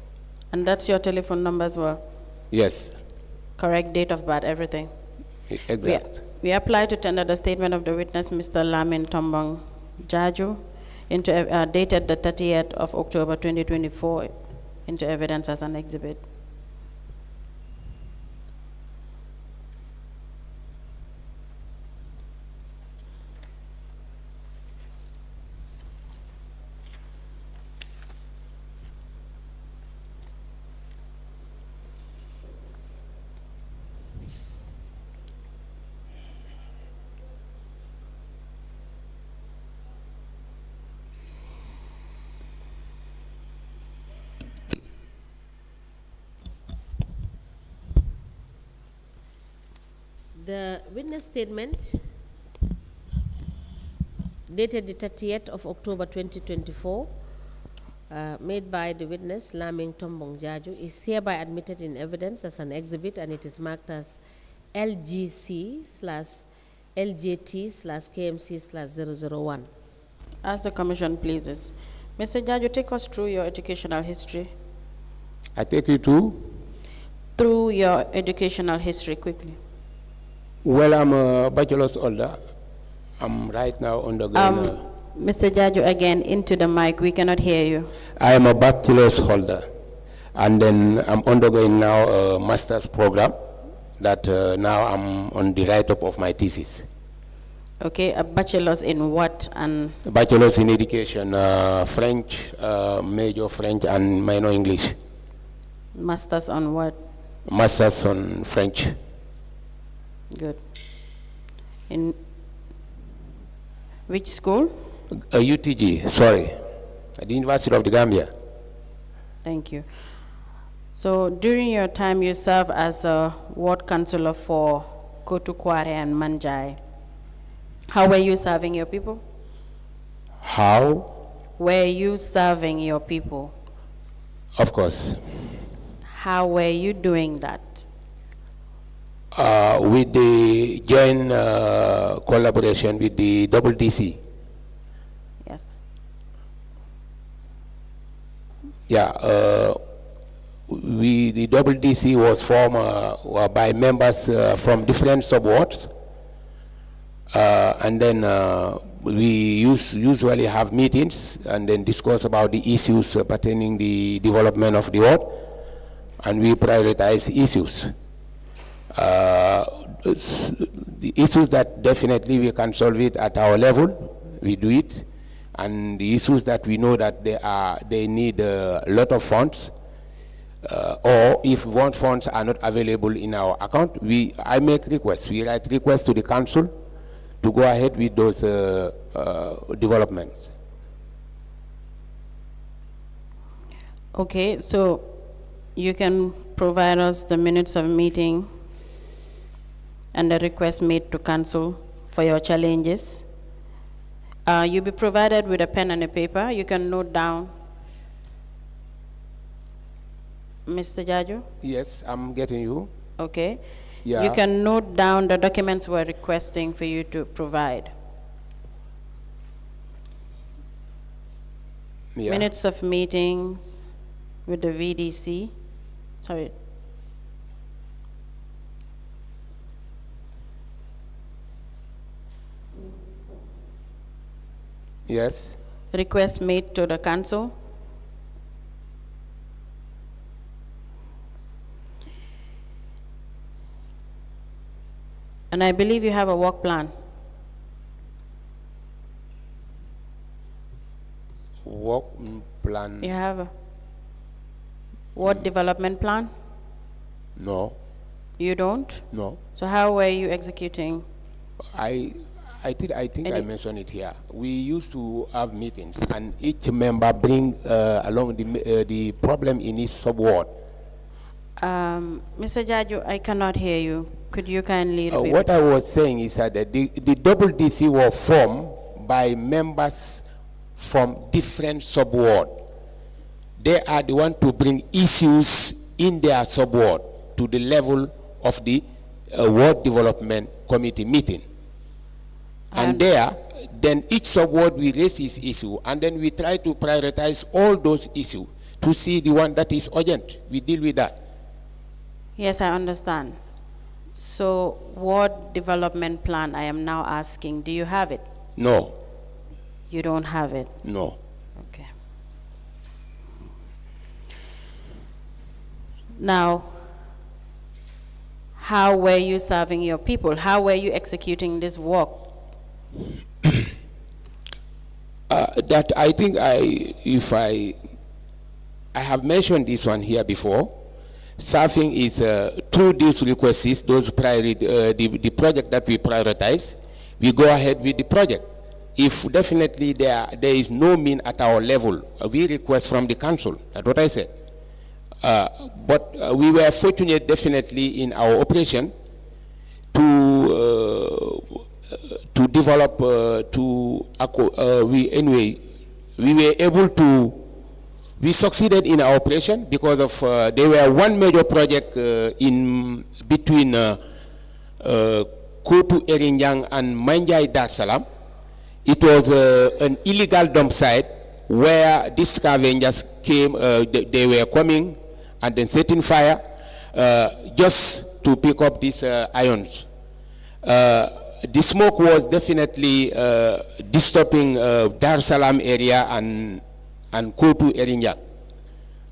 And that's your telephone number as well? yes, Correct date of birth, everything? exact. We apply to tender the statement of the witness, Mr. Lamin Tombong Jarju, dated the 30th of October 2024, into evidence as an exhibit. The witness statement dated the 30th of October 2024, made by the witness Lamin Tombong Jarju, is hereby admitted in evidence as an exhibit, and it is marked as LGC/LJT/KMC/001. As the commission pleases. Mr. Jarju, take us through your educational history. I take you to, Through your educational history, quickly. well, I'm a bachelor's holder. I'm right now undergoing Mr. Jarju, again, into the mic. We cannot hear you. I am a bachelor's holder, and then I'm undergoing now a master's program that now I'm on the write-up of my thesis. Okay, a bachelor's in what? And Bachelor's in education, French, major French and minor English. master's on what? Master's on French. Good. In which school? UTG, sorry, at the University of the Gambia. Thank you. So during your time, you serve as a ward councillor for Kotu Kware and Manjai. How were you serving your people? How? Were you serving your people? Of course. How were you doing that? With the joint collaboration with the DC. Yes. Yeah, the DC was formed by members from different sub-wards, And then we usually have meetings and then discuss about the issues pertaining the development of the ward, and we prioritize issues. The issues that definitely we can solve it at our level, we do it, and the issues that we know that they need a lot of funds, or if funds are not available in our account, I make requests. We write requests to the council to go ahead with those developments. Okay, so you can provide us the minutes of meeting and the request made to council for your challenges. You'll be provided with a pen and a paper. You can note down. Mr. Jarju? Yes, I'm getting you. Okay. Yeah. You can note down the documents we're requesting for you to provide. Yeah. Minutes of meetings with the VDC. Sorry. Yes. Request made to the council. And I believe you have a work plan. Work plan? You have a ward development plan? No. You don't? No. So how were you executing? I think I mentioned it here. We used to have meetings, and each member bring along the problem in his sub-ward. Mr. Jarju, I cannot hear you. Could you kindly repeat? What I was saying is that the double DC was formed by members from different sub-ward. They are the one to bring issues in their sub-ward to the level of the ward development committee meeting. And there, then each sub-ward will raise his issue, and then we try to prioritize all those issues to see the one that is urgent. We deal with that. Yes, I understand. So, ward development plan, I am now asking, do you have it? No. You don't have it? No. Okay. Now, how were you serving your people? How were you executing this work? That I think I have mentioned this one here before. Serving is through these requests, those the project that we prioritize, we go ahead with the project. If definitely there is no mean at our level, we request from the council. That's what I said. But we were fortunate definitely in our operation to develop, we succeeded in our operation because of, there were one major project in between Kotu Erinjang and Manjai Dar Salam. It was an illegal dump site where these scavengers came, they were coming and then setting fire just to pick up these ions. The smoke was definitely disturbing Dar Salam area and Kotu Erinjang.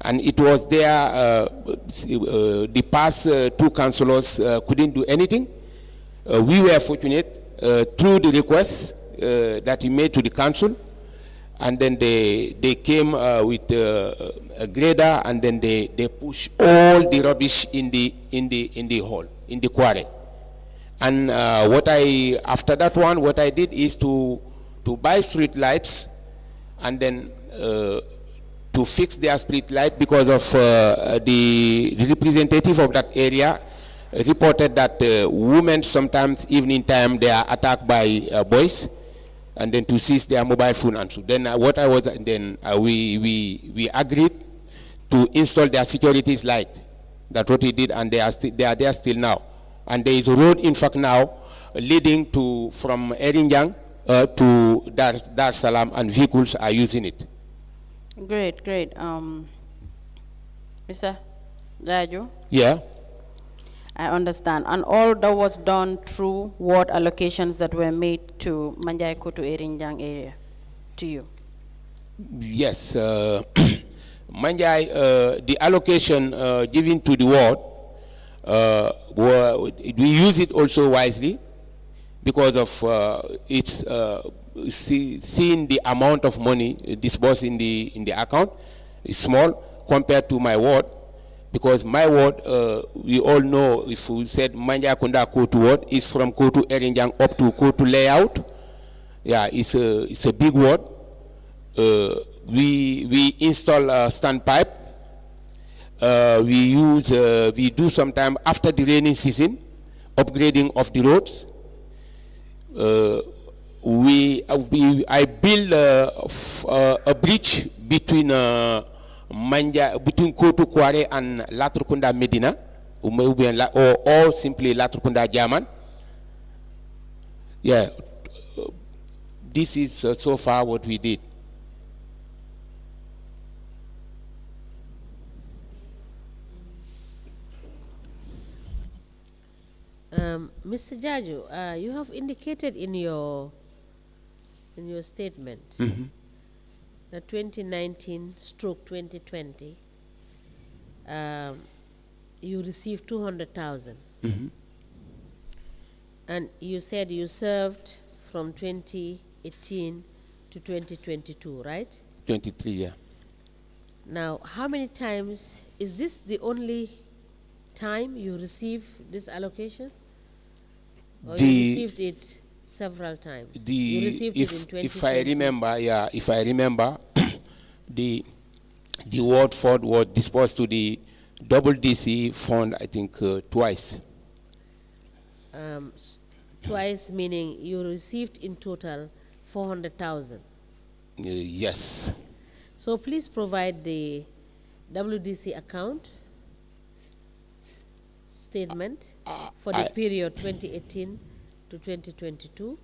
And it was there, the past two councillors couldn't do anything. We were fortunate through the requests that he made to the council, and then they came with a grader, and then they pushed all the rubbish in the hole, in the quarry. And after that one, what I did is to buy street lights, and then to fix their street light, because of the representative of that area reported that women sometimes evening time they are attacked by boys, and then to seize their mobile phone. And so then we agreed to install their securities light. That's what we did, and they are there still now. And there is a road, in fact, now leading from Erinjang to Dar Salam, and vehicles are using it. Great. Mr. Jarju? Yeah. I understand. And all that was done through ward allocations that were made to Manjai Koto Erinjang area, to you? Yes, Manjai, the allocation given to the ward, we use it also wisely because of seeing the amount of money disbursed in the account is small compared to my ward. Because my ward, we all know, if we said Manjai Kunda Kotu ward, is from Kotu Erinjang up to Kotu layout. Yeah, it's a big ward. We install a standpipe. We do sometime after the rainy season, upgrading of the roads. I build a bridge between between Kotu Kware and Latrukunda Medina, or simply Latrukunda German. Yeah, this is so far what we did. Mr. Jarju, you have indicated in your statement that 2019/2020 you received 200,000, and you said you served from 2018 to 2022, right? 23, yeah. Now, how many times is this the only time you receive this allocation? Or you received it several times? You received it in 2020. If I remember, yeah, if I remember, the ward fund was disbursed to the double DC fund, I think, twice. Twice, meaning you received in total 400,000. Yes. So please provide the WDC account statement for the period 2018 to 2022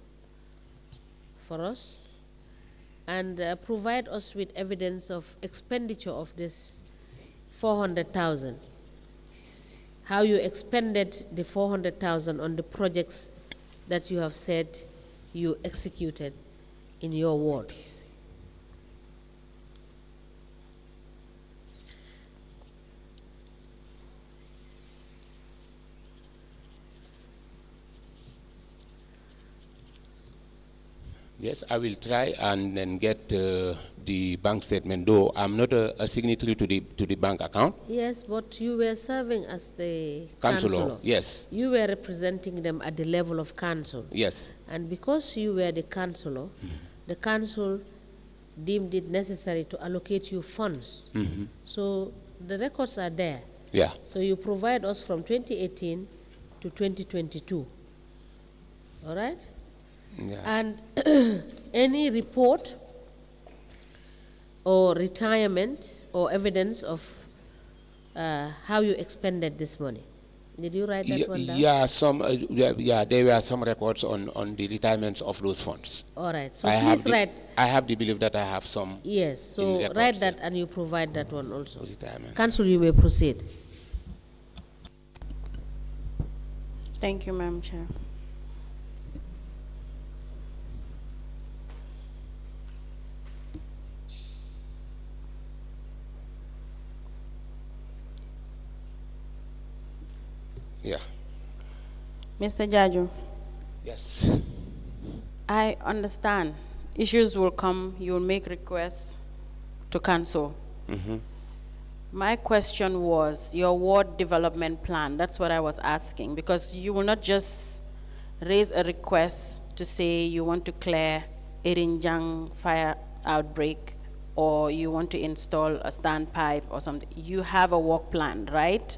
for us, and provide us with evidence of expenditure of this 400,000. How you expended the 400,000 on the projects that you have said you executed in your ward. Yes, I will try and then get the bank statement, though I'm not a signatory to the bank account. Yes, but you were serving as the Councillor, yes. You were representing them at the level of council. Yes. And because you were the councillor, the council deemed it necessary to allocate you funds. So the records are there. Yeah. So you provide us from 2018 to 2022. All right? Yeah. And any report or retirement or evidence of how you expended this money. Did you write that one down? Yeah, there were some records on the retirements of those funds. All right. So please write. I have the belief that I have some. Yes. So write that and you provide that one also. Retirement. Council, you may proceed. Thank you, Madam Chair. Yeah. Mr. Jarju. Yes. I understand. Issues will come, you will make requests to council. My question was your ward development plan. That's what I was asking, because you will not just raise a request to say you want to clear Erinjang fire outbreak or you want to install a standpipe or something. You have a work plan, right?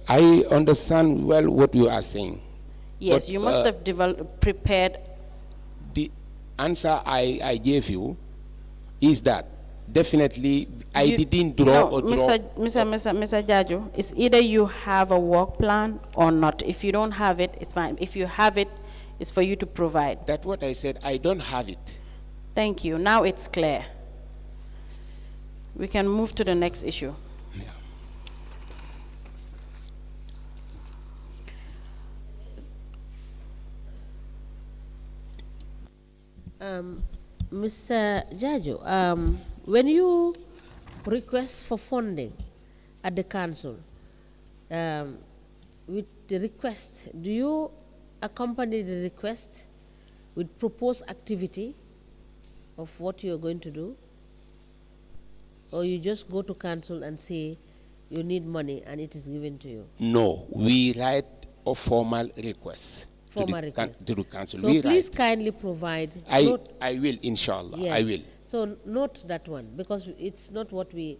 I understand well what you are saying. Yes, but, you must have prepared. The answer I gave you is that definitely I didn't draw no, Mr. Jarju, it's either you have a work plan or not. If you don't have it, it's fine. If you have it, it's for you to provide. That's what I said. I don't have it. Thank you. Now it's clear. We can move to the next issue. Yeah. Mr. Jarju, when you request for funding at the council, with the request, do you accompany the request with proposed activity of what you're going to do? Or you just go to council and say you need money and it is given to you? No, we write a formal request. Formal request. To the council. So we please write. kindly provide. I will, inshallah. Yes. I will. So note that one, because it's not what we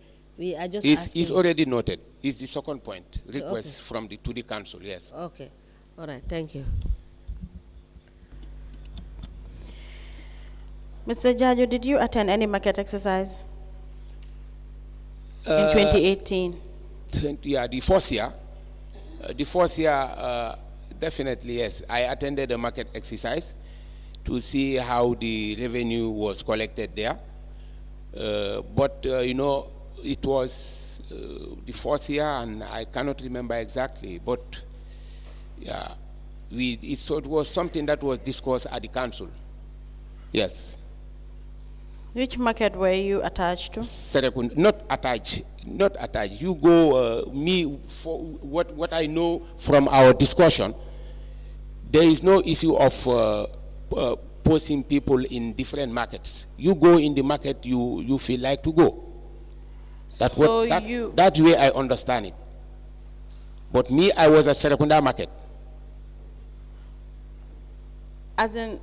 are just It's asking. already noted. It's the second point. Request Okay. from to the council, yes. Okay. All right. Thank you. Mr. Jarju, did you attend any market exercise in 2018? Yeah, the first year. Definitely, yes. I attended a market exercise to see how the revenue was collected there. But it was the fourth year, and I cannot remember exactly. But yeah, it was something that was discussed at the council. Yes. Which market were you attached to? Not attached. You go, for what I know from our discussion, there is no issue of posting people in different markets. You go in the market you feel like to go. That way I understand it. But me, I was at Serekunda market. As in,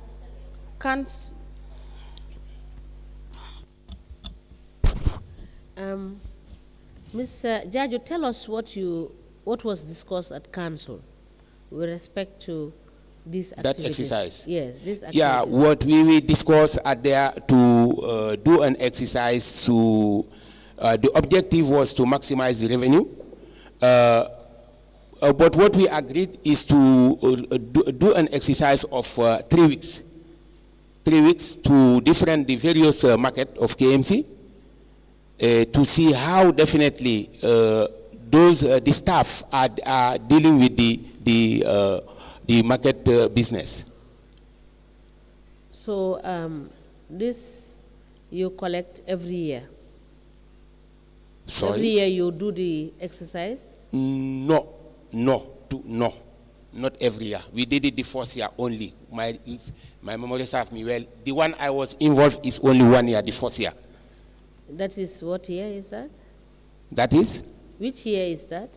Mr. Jarju, tell us what was discussed at council with respect to these activities. That exercise. Yes, this activity. Yeah, what we discussed at there to do an exercise to the objective was to maximize the revenue. But what we agreed is to do an exercise of 3 weeks. 3 weeks to the various market of KMC to see how definitely the staff are dealing with the market business. So this you collect every year? Sorry? Every year you do the exercise? No, not every year. We did it the first year only. If my memory serves me well, the one I was involved is only 1 year, the first year. That is, what year is that? That is? Which year is that?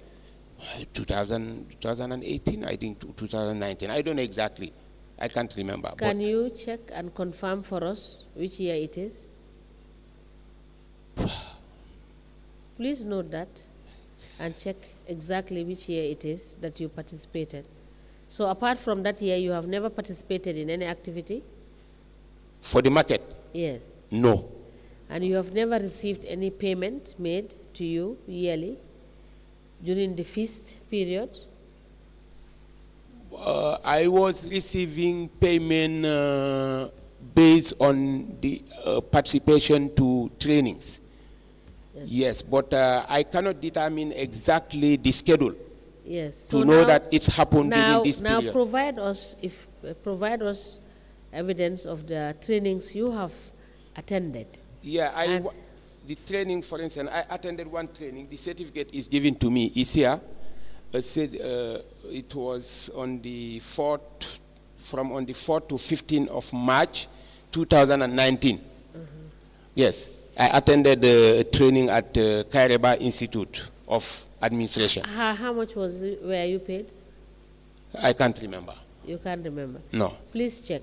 2018, I think 2019. I don't know exactly. I can't remember. Can you check and confirm for us which year it is? Please note that and check exactly which year it is that you participated. So apart from that year, you have never participated in any activity? For the market? Yes. No. And you have never received any payment made to you yearly during the feast period? I was receiving payment based on the participation to trainings. Yes, but I cannot determine exactly the schedule. Yes. To know that it's happened during this period. Now provide us evidence of the trainings you have attended. Yeah, the training, for instance, I attended one training. The certificate is given to me. It's here. It was on the 4th, from on the 4th to 15th of March, 2019. Yes, I attended a training at Kaireba Institute of Administration. How much were you paid? I can't remember. You can't remember? No. Please check.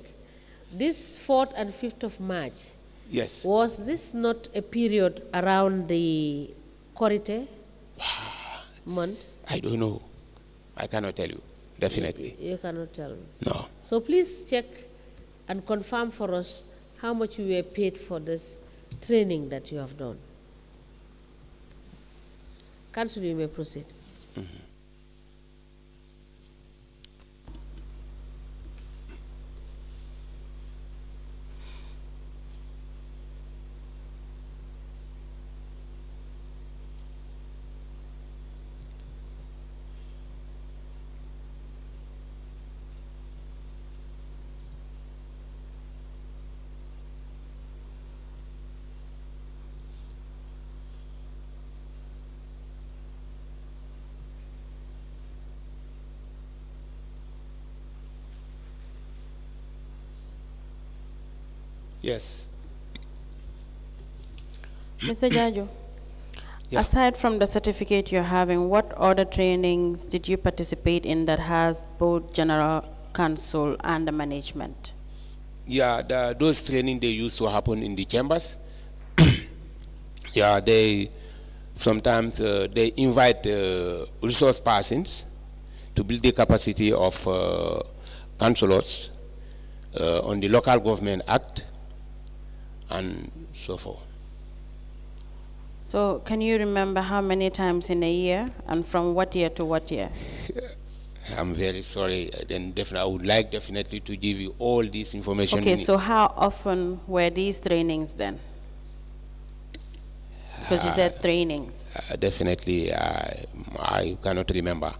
This 4th and 5th of March, yes, was this not a period around the Korite month? I don't know. I cannot tell you, definitely. You cannot tell me? No. So please check and confirm for us how much you were paid for this training that you have done. Council, you may proceed. Yes. Mr. Jarju, Yeah. aside from the certificate you're having, what other trainings did you participate in that has both general counsel and the management? Yeah, those training they used to happen in the chambers. Yeah, they sometimes they invite resource persons to build the capacity of councillors on the Local Government Act and so forth. So can you remember how many times in a year and from what year to what year? I'm very sorry. Then definitely, I would like definitely to give you all this information. Okay, so how often were these trainings then? Because you said trainings. Definitely, I cannot remember.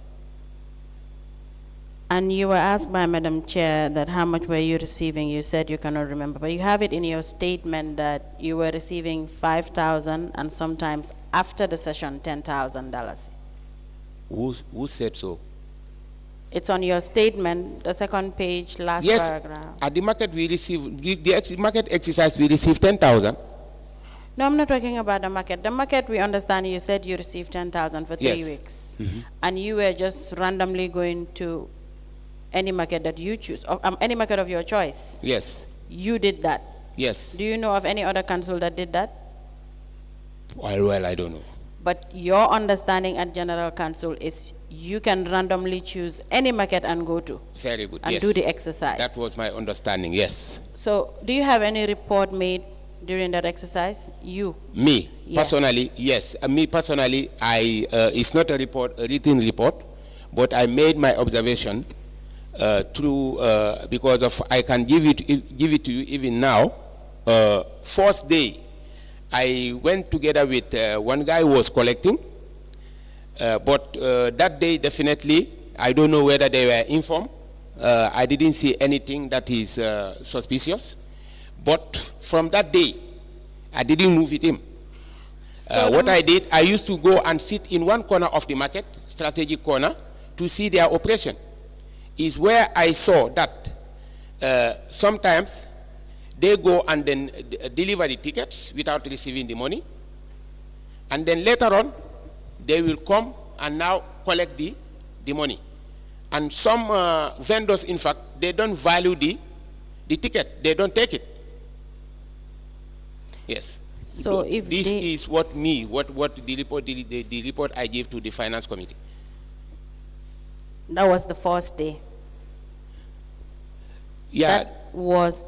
And you were asked by Madam Chair that how much were you receiving? You said you cannot remember, but you have it in your statement that you were receiving $5,000 and sometimes after the session $10,000. Who said so? It's on your statement, the second page, last Yes, paragraph. at the market we receive, the market exercise we receive 10,000. No, I'm not talking about the market. The market, we understand you said you received 10,000 for 3 Yes. weeks. And you were just randomly going to any market that you choose, any market of your choice. Yes, You did that. yes. Do you know of any other council that did that? Well, I don't know. But your understanding at General Council is you can randomly choose any market and go to Very good, and yes. do the exercise. That was my understanding, yes. So do you have any report made during that exercise? You? Me, Yes. personally, yes. Me personally, it's not a report, a written report, but I made my observation through, because of, I can give it to you even now. First day, I went together with one guy who was collecting, but that day definitely, I don't know whether they were informed. I didn't see anything that is suspicious, but from that day, I didn't move with him. What I did, I used to go and sit in one corner of the market, strategic corner, to see their operation. Is where I saw that sometimes they go and then deliver the tickets without receiving the money. And then later on, they will come and now collect the money. And some vendors, in fact, they don't value the ticket. They don't take it. Yes. So if this they- is what the report I gave to the finance committee. That was the first day. Yeah. That was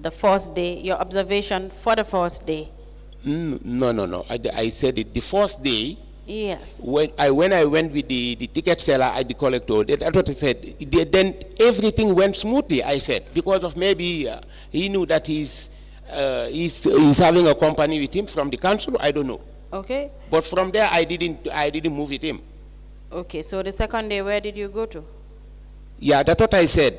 the first day, your observation for the first day. No. I said it the first day. Yes. When I went with the ticket seller at the collector, that's what I said. Then everything went smoothly, I said, because of maybe he knew that he's having a company with him from the council, I don't know. Okay. But from there, I didn't move with him. Okay, so the second day, where did you go to? Yeah, that's what I said.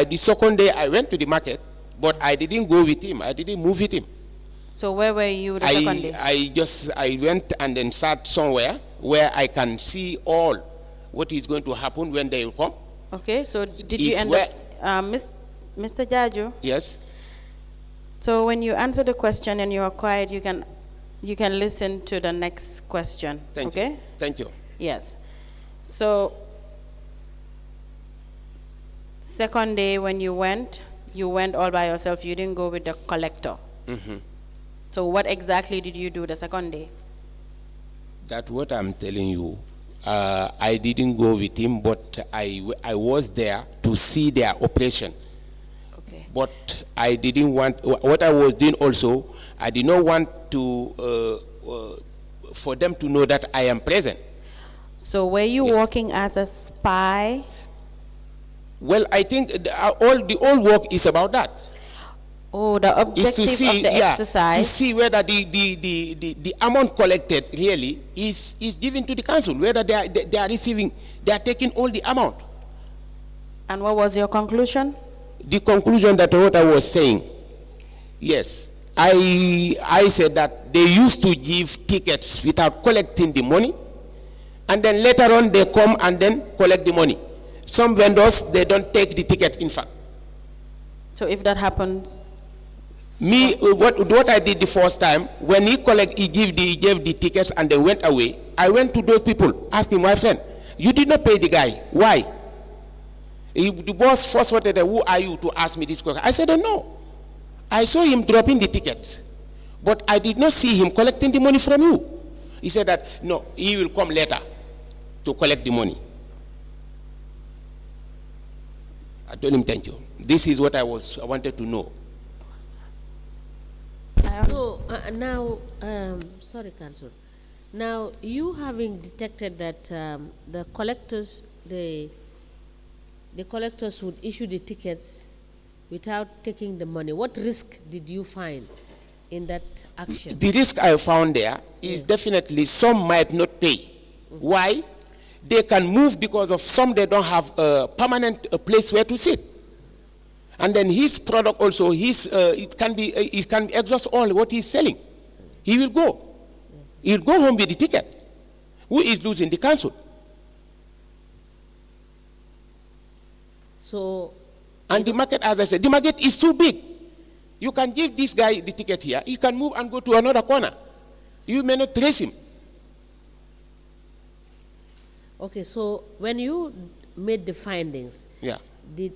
The second day, I went to the market, but I didn't go with him. I didn't move with him. So where were you the second day? I went and then sat somewhere where I can see all what is going to happen when they come. Okay, so did you Is end where- up, Mr. Jarju? Yes. So when you answer the question and you are quiet, you can listen to the next question. Thank okay? you. Thank you. Yes. So second day when you went all by yourself. You didn't go with the collector. So what exactly did you do the second day? That's what I'm telling you. I didn't go with him, but I was there to see their operation. Okay. But I didn't want, what I was doing also, I did not want to, for them to know that I am present. So were you Yes. working as a spy? Well, I think the whole work is about that. Oh, the Is objective to see, of the to exercise. see whether the amount collected really is given to the council, whether they are receiving, they are taking all the amount. And what was your conclusion? The conclusion that what I was saying, yes, I said that they used to give tickets without collecting the money, and then later on they come and then collect the money. Some vendors, they don't take the ticket, in fact. So if that happens, Me, what I did the first time, when he gave the tickets and they went away, I went to those people, asking my friend, you did not pay the guy, why? The boss first wanted, who are you to ask me this question? I said, no. I saw him dropping the tickets, but I did not see him collecting the money from you. He said that, no, he will come later to collect the money. I told him, thank you. This is what I wanted to know. So now, sorry, Councillor. Now, you having detected that the collectors would issue the tickets without taking the money, what risk did you find in that action? The risk I found there is definitely some might not pay. Why? They can move because of some they don't have a permanent place where to sit. And then his product also, it can exhaust all what he's selling. He will go. He'll go home with the ticket. Who is losing? The council. So, and the market, as I said, the market is too big. You can give this guy the ticket here. He can move and go to another corner. You may not trace him. Okay, so when you made the findings, yeah, did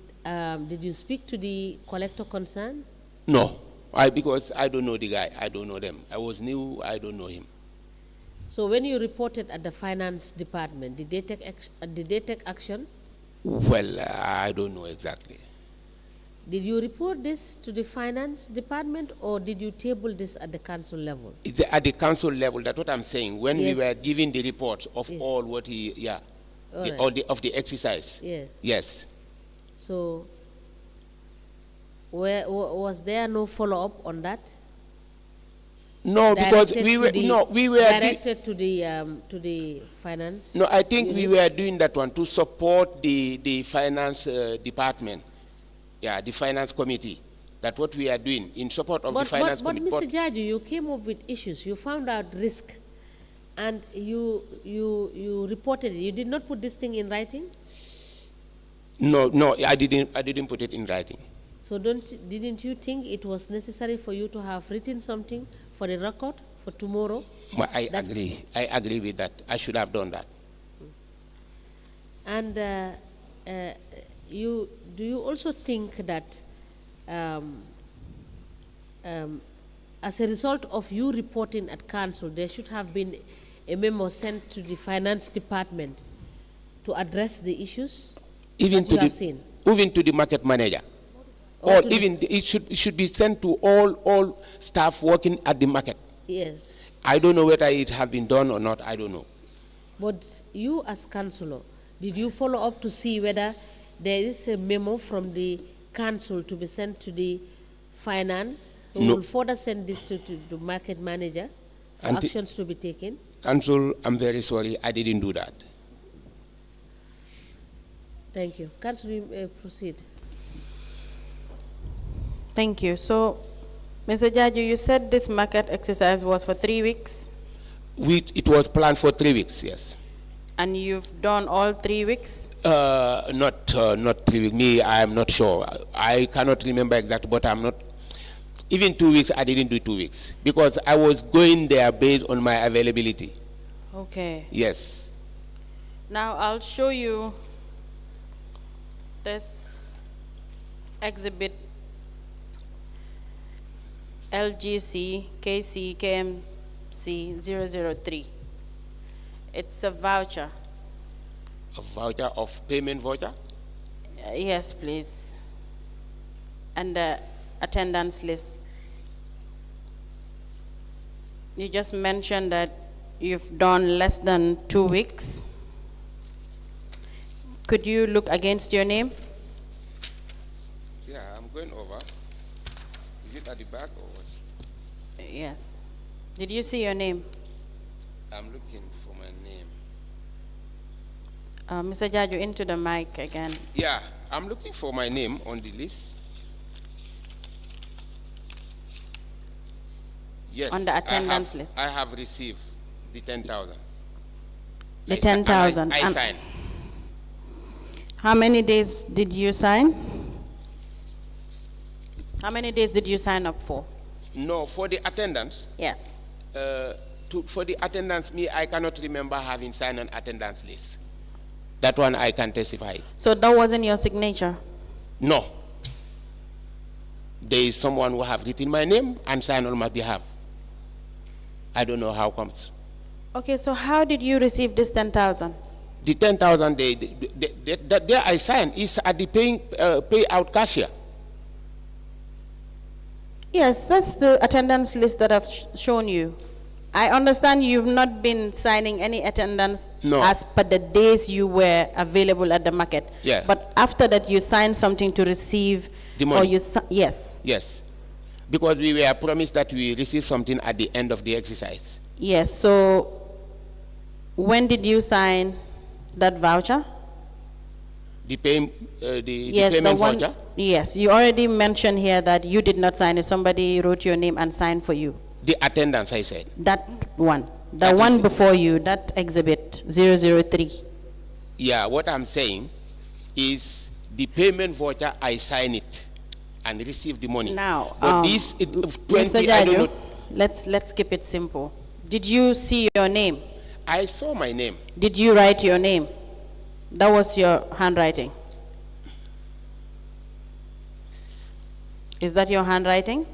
you speak to the collector concerned? No, because I don't know the guy. I don't know them. I was new. I don't know him. So when you reported at the finance department, did they take action? Well, I don't know exactly. Did you report this to the finance department, or did you table this at the council level? It's at the council level. That's what I'm saying. When we were giving the reports of all what of the exercise. Yes. Yes. So, was there no follow-up on that? No, because we were directed to the finance. No, I think we were doing that one to support the finance department. Yeah, the finance committee. That's what we are doing in support of the finance committee. But Mr. Jarju, you came up with issues. You found out risk, and you reported it. You did not put this thing in writing? No, I didn't put it in writing. So didn't you think it was necessary for you to have written something for the record for tomorrow? Well, I agree with that. I should have done that. And do you also think that as a result of you reporting at council, there should have been a memo sent to the finance department to address the issues even that you have seen? Even to the market manager. It should be sent to all staff working at the market. Yes. I don't know whether it has been done or not. I don't know. But you as councillor, did you follow up to see whether there is a memo from the council to be sent to the finance, who will further send this to the market manager for actions to be taken? Council, I'm very sorry, I didn't do that. Thank you. Councillor, proceed. Thank you. So, Mr. Jarju, you said this market exercise was for 3 weeks? It was planned for 3 weeks, yes. And you've done all 3 weeks? Not 3 weeks. Me, I am not sure. I cannot remember exactly, but I'm not. Even 2 weeks, I didn't do 2 weeks because I was going there based on my availability. Okay. Yes. Now I'll show you this exhibit LGC KC k.M.C 003. It's a voucher. A voucher of payment voucher? Yes, please. And the attendance list. You just mentioned that you've done less than 2 weeks. Could you look against your name? Yeah, I'm going over. Is it at the back or what? Yes. Did you see your name? I'm looking for my name. Mr. Jarju, into the mic again. Yeah, I'm looking for my name on the list. Yes. On the attendance list. I have received the 10,000. The 10,000. I signed. How many days did you sign? How many days did you sign up for? No, for the attendance, Yes. for the attendance, I cannot remember having signed an attendance list. That one I can testify. So that wasn't your signature? No. There is someone who have written my name and signed on my behalf. I don't know how comes. Okay, so how did you receive this 10,000? The 10,000 there I signed is at the payout cashier. Yes, that's the attendance list that I've shown you. I understand you've not been signing any attendance No. as per the days you were available at the market. Yeah. But after that, you signed something to receive The money. Or you yes. Yes. Because we were promised that we receive something at the end of the exercise. Yes. So when did you sign that voucher? The payment one, voucher? Yes. You already mentioned here that you did not sign it. Somebody wrote your name and signed for you. The attendance, I said. That one. The That is one the- before you, that exhibit 003. Yeah, what I'm saying is the payment voucher, I sign it and receive the money. Now, but this 20, Mr. I don't Jarju, know. let's keep it simple. Did you see your name? I saw my name. Did you write your name? That was your handwriting. Is that your handwriting?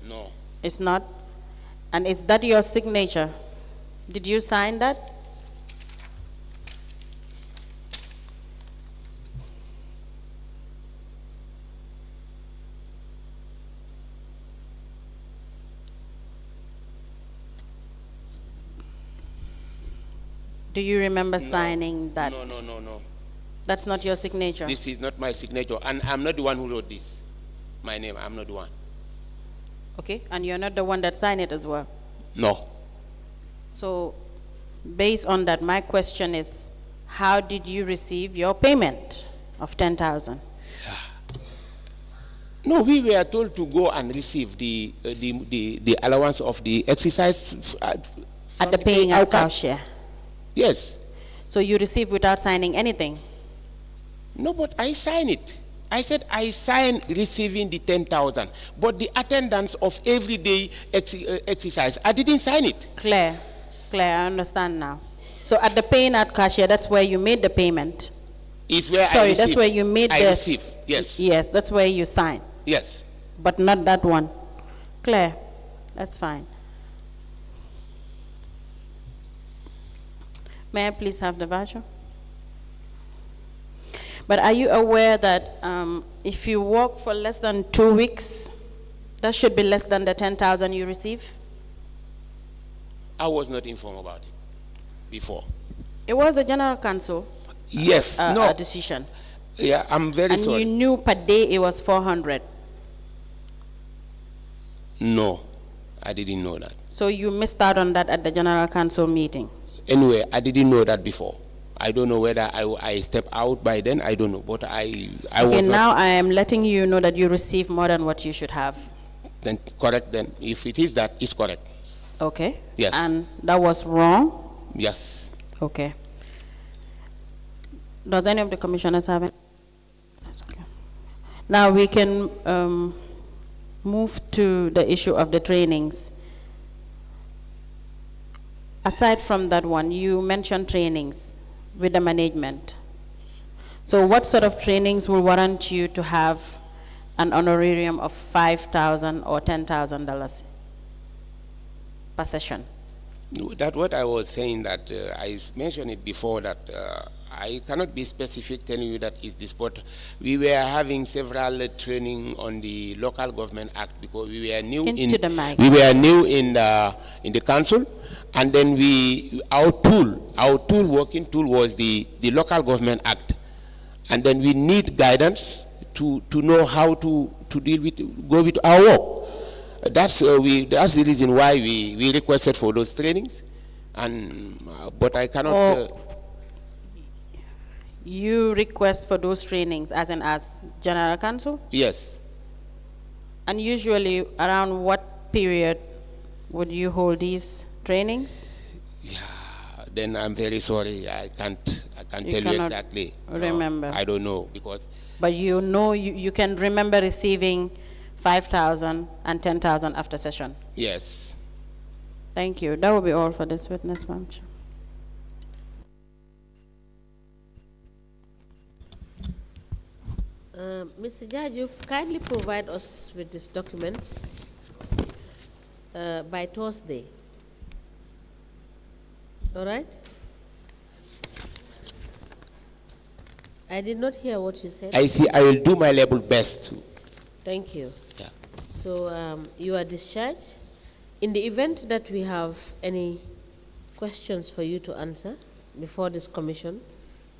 No. It's not? And is that your signature? Did you sign that? Do you remember signing that? No. That's not your signature? This is not my signature, and I'm not the one who wrote this. My name, I'm not the one. Okay, and you're not the one that signed it as well? No. So, based on that, my question is, how did you receive your payment of 10,000? No, we were told to go and receive the allowance of the exercise At the paying out cashier? Yes. So you received without signing anything? No, but I signed it. I said I signed receiving the 10,000, but the attendance of everyday exercise, I didn't sign it. Claire, I understand now. So at the paying out cashier, that's where you made the payment? Is where Sorry, I receive. that's where you made I the... receive, yes. Yes, that's where you sign. Yes. But not that one. Claire, that's fine. May I please have the voucher? But are you aware that if you work for less than 2 weeks, that should be less than the 10,000 you receive? I was not informed about it before. It was a general council Yes, no. decision. Yeah, I'm very sorry. And you knew per day it was 400. No, I didn't know that. So you missed out on that at the general council meeting? Anyway, I didn't know that before. I don't know whether I stepped out by then. I don't know, but I Okay, was now not. I am letting you know that you received more than what you should have. Then correct. Then if it is that, it's correct. Okay. Yes. And that was wrong? Yes. Okay. Does any of the commissioners have it? That's okay. Now we can move to the issue of the trainings. Aside from that one, you mentioned trainings with the management. So what sort of trainings will warrant you to have an honorarium of $5,000 or $10,000 per session? That's what I was saying, that I mentioned it before, that I cannot be specific telling you that is this, but we were having several training on the Local Government Act because we were new in the council, and then our working tool was the Local Government Act, and then we need guidance to know how to go with our work. That's the reason why we requested for those trainings, and but I cannot. You request for those trainings as general counsel? Yes. And usually around what period would you hold these trainings? Yeah. Then I'm very sorry. I can't can You tell you cannot exactly. No, remember. I don't know because But you know, you can remember receiving 5,000 and 10,000 after session. yes. Thank you. That will be all for this witness, Madam Chair. Mr. Jarju, kindly provide us with these documents by Thursday. All right? I did not hear what you said. I see. I will do my level best. Thank you. Yeah. So you are discharged. In the event that we have any questions for you to answer before this commission,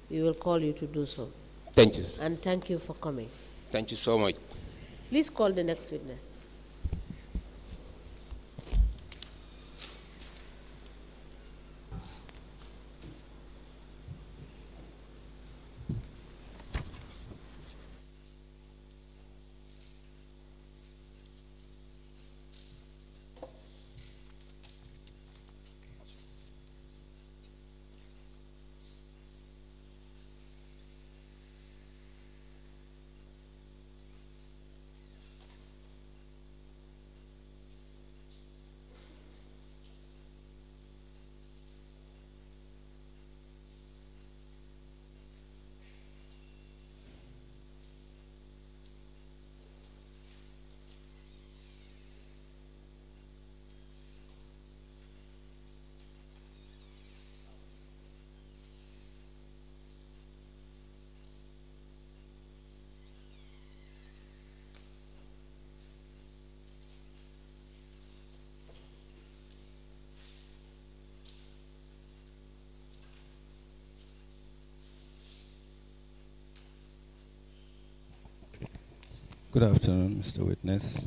we will call you to do so. Thank you. And thank you for coming. Thank you so much. Please call the next witness. Good afternoon, Mr. Witness.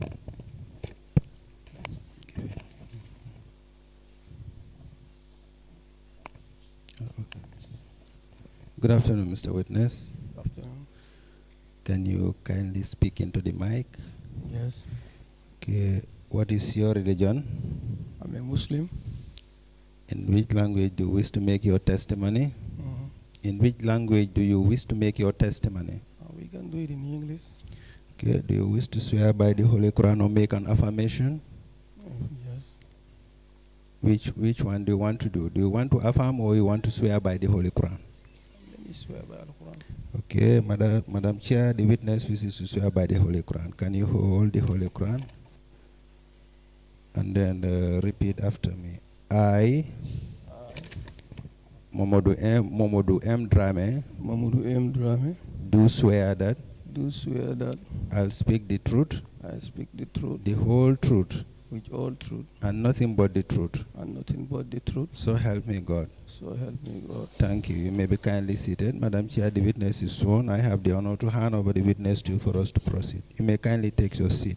Good afternoon, Mr. Witness. Good afternoon. Can you kindly speak into the mic? Yes, Okay. What is your religion? I'm a Muslim. In which language do you wish to make your testimony? In which language do you wish to make your testimony? We can do it in English. Okay. Do you wish to swear by the Holy Quran or make an affirmation? Yes. Which one do you want to do? Do you want to affirm or you want to swear by the Holy Quran? Let me swear by the Quran. Okay, Madam Chair, the witness wishes to swear by the Holy Quran. Can you hold the Holy Quran? And then repeat after me. I, Momodou M. Drammeh, Momodou M. Drammeh, do swear that do swear that I'll speak the truth, I speak the truth, the whole truth, with all truth, and nothing but the truth. and nothing but the truth. So help me God. So help me God. Thank you. You may be kindly seated. Madam Chair, the witness is sworn. I have the honor to hand over the witness to you for us to proceed. You may kindly take your seat.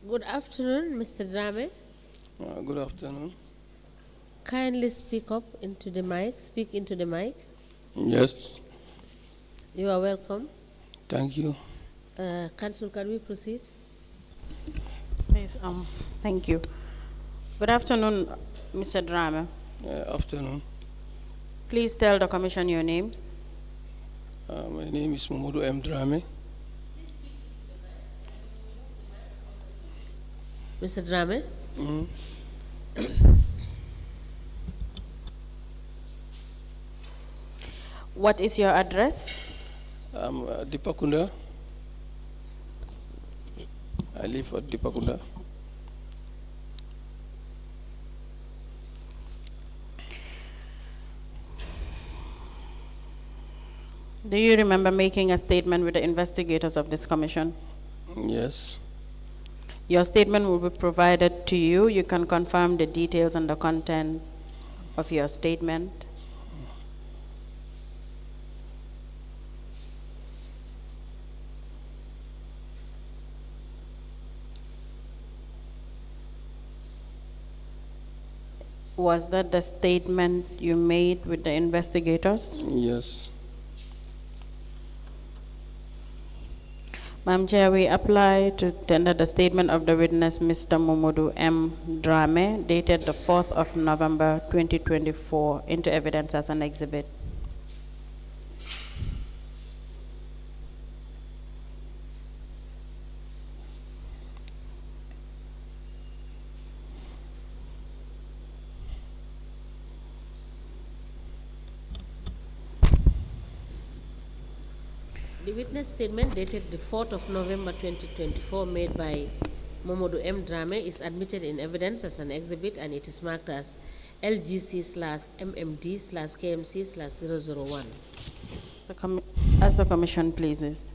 Good afternoon, Mr. Drammeh. Good afternoon. Kindly speak up into the mic. Speak into the mic. Yes, You are welcome. thank you. Council, can we proceed? Please, thank you. Good afternoon, Mr. Drammeh. Afternoon. Please tell the commission your names. My name is Momodou M. Drammeh. Mr. Drammeh? What is your address? I'm Dipakunda. I live at Dipakunda. Do you remember making a statement with the investigators of this commission? Yes, Your statement will be provided to you. You can confirm the details and the content of your statement. Was that the statement you made with the investigators? yes, Madam Chair, we apply to tender the statement of the witness, Mr. Momodou M. Drammeh, dated the 4th of November 2024, into evidence as an exhibit. The witness statement dated the 4th of November 2024 made by Momodou M. Drammeh is admitted in evidence as an exhibit, and it is marked as LGC/MMD/KMC/001. As the commission pleases.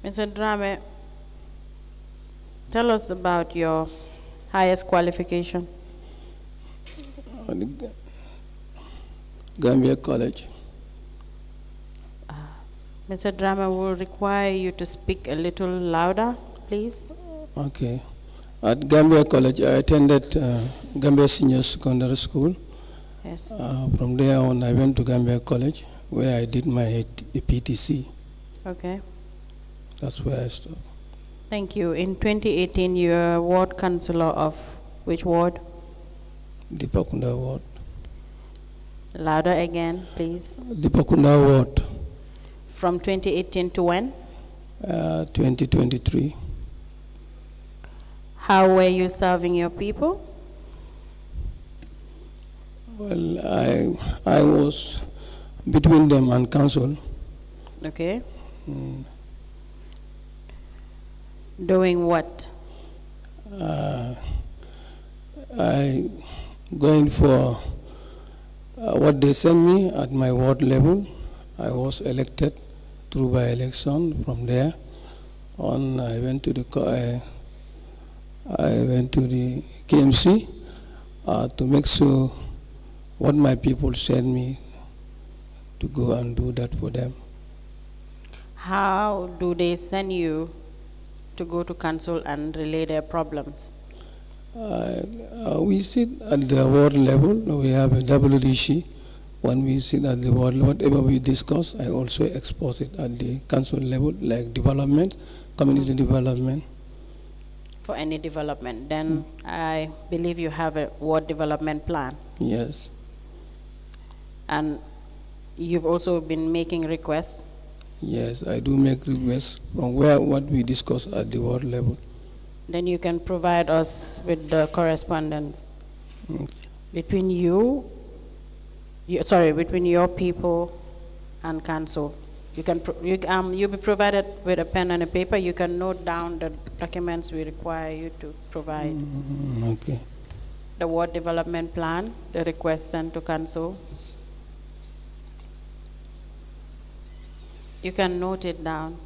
Mr. Drammeh, tell us about your highest qualification. Gambia College. Mr. Drammeh, will require you to speak a little louder, please. Okay. At Gambia College, I attended Gambia Senior Secondary School. Yes. From there on, I went to Gambia College, where I did my PTC. Okay. That's where I stopped. Thank you. In 2018, you were ward councillor of which ward? Dipakunda Ward. Louder again, please. Dipakunda Ward. From 2018 to when? 2023. How were you serving your people? Well, I was between them and council. Okay. Doing what? I going for what they sent me at my ward level. I was elected through by election. From there on, I went to the k.M.C. To make sure what my people sent me to go and do that for them. How do they send you to go to council and relay their problems? We sit at the ward level. We have a WDC. When we sit at the ward, whatever we discuss, I also expose it at the council level, like development, community development. For any development, then I believe you have a ward development plan. Yes. And you've also been making requests. Yes, I do make requests from what we discuss at the ward level. Then you can provide us with the correspondence between between your people and council. You'll be provided with a pen and a paper. You can note down the documents we require you to provide. Okay. The ward development plan, the request sent to council. You can note it down.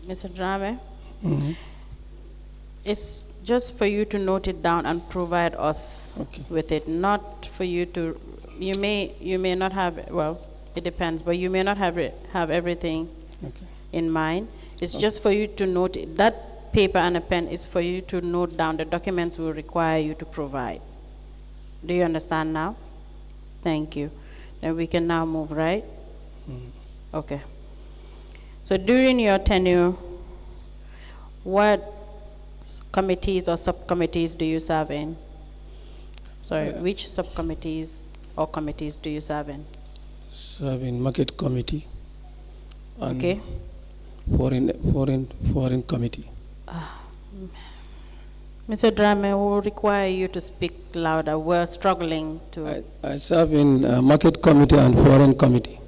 Mr. Drammeh, it's just for you to note it down and provide us with it, not for you to, you may not have, well, it depends, but you may not have everything in mind. It's just for you to note it. That paper and a pen is for you to note down the documents we require you to provide. Do you understand now? Thank you. Then we can now move, right? Okay. So during your tenure, what committees or subcommittees do you serve in? Sorry, which subcommittees or committees do you serve in? Serve in market committee and Okay. foreign committee. Mr. Drammeh, will require you to speak louder. We're struggling to. I serve in market committee and foreign committee.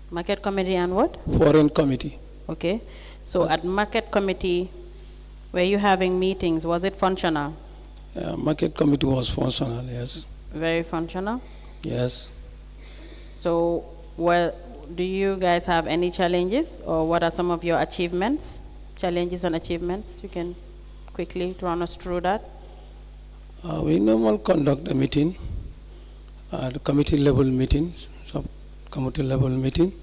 Market committee and what? Foreign committee. Okay. So at market committee, were you having meetings? Was it functional? Market committee was functional, yes. Very functional? Yes. So, well, do you guys have any challenges, or what are some of your achievements? Challenges and achievements? You can quickly run us through that. We normally conduct a meeting, the committee level meetings, sub-committee level meeting.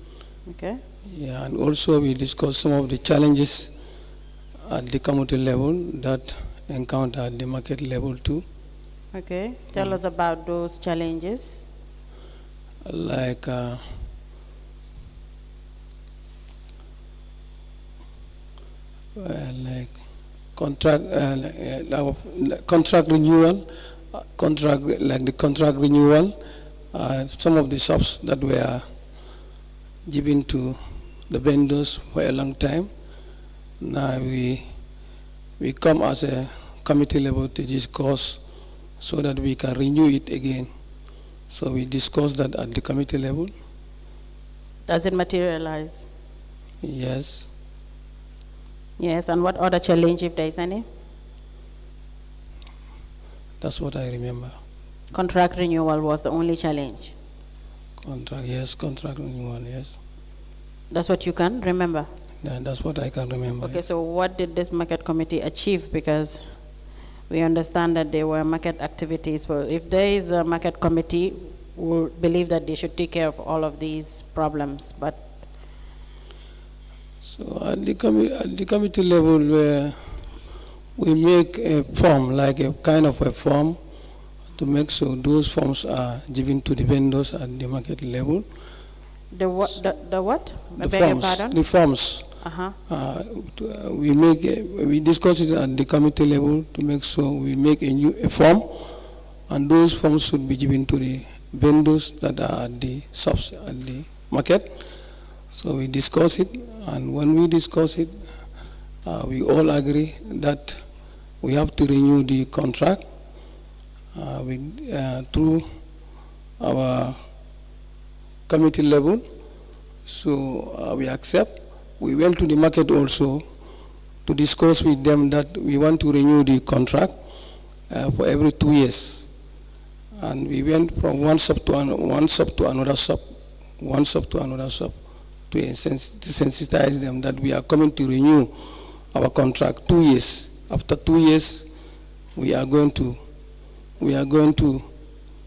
Okay. Yeah, and also we discuss some of the challenges at the committee level that encounter at the market level too. Okay. Tell us about those challenges. Like contract renewal, contract renewal. Some of the shops that were given to the vendors for a long time. Now we come as a committee level to discuss so that we can renew it again. So we discussed that at the committee level. Does it materialize? Yes. Yes, and what other challenge, if there is any? That's what I remember. Contract renewal was the only challenge. Contract renewal, yes. That's what you can remember? Yeah, that's what I can remember. Okay, so what did this market committee achieve? Because we understand that there were market activities. But if there is a market committee, we believe that they should take care of all of these problems. But so at the committee level, where we make a form, like a kind of a form, to make sure those forms are given to the vendors at the market level. The what? The what? The forms. The forms. We discuss it at the committee level to make sure we make a form, and those forms should be given to the vendors that are at the shops at the market. So we discuss it, and when we discuss it, we all agree that we have to renew the contract through our committee level. So we accept. We went to the market also to discuss with them that we want to renew the contract for every 2 years. And we went from one shop to another shop to sensitize them that we are coming to renew our contract 2 years. After 2 years, we are going to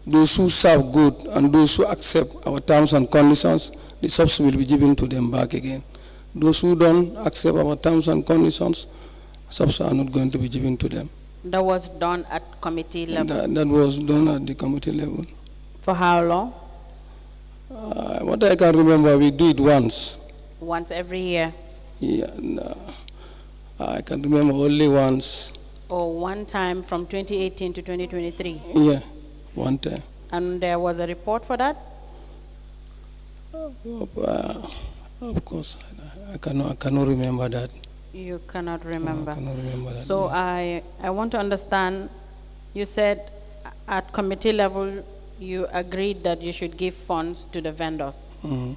those who serve good and those who accept our terms and conditions, the shops will be given to them back again. Those who don't accept our terms and conditions, shops are not going to be given to them. That was done at committee level? That was done at the committee level. For how long? What I can remember, we do it once. Once every year? Yeah, no, I can remember only once. Or one time from 2018 to 2023? Yeah, one time. And there was a report for that? Of course, I cannot remember that. You cannot remember? I cannot remember that. So yeah. I want to understand, you said at committee level you agreed that you should give funds to the vendors. Mm-hmm.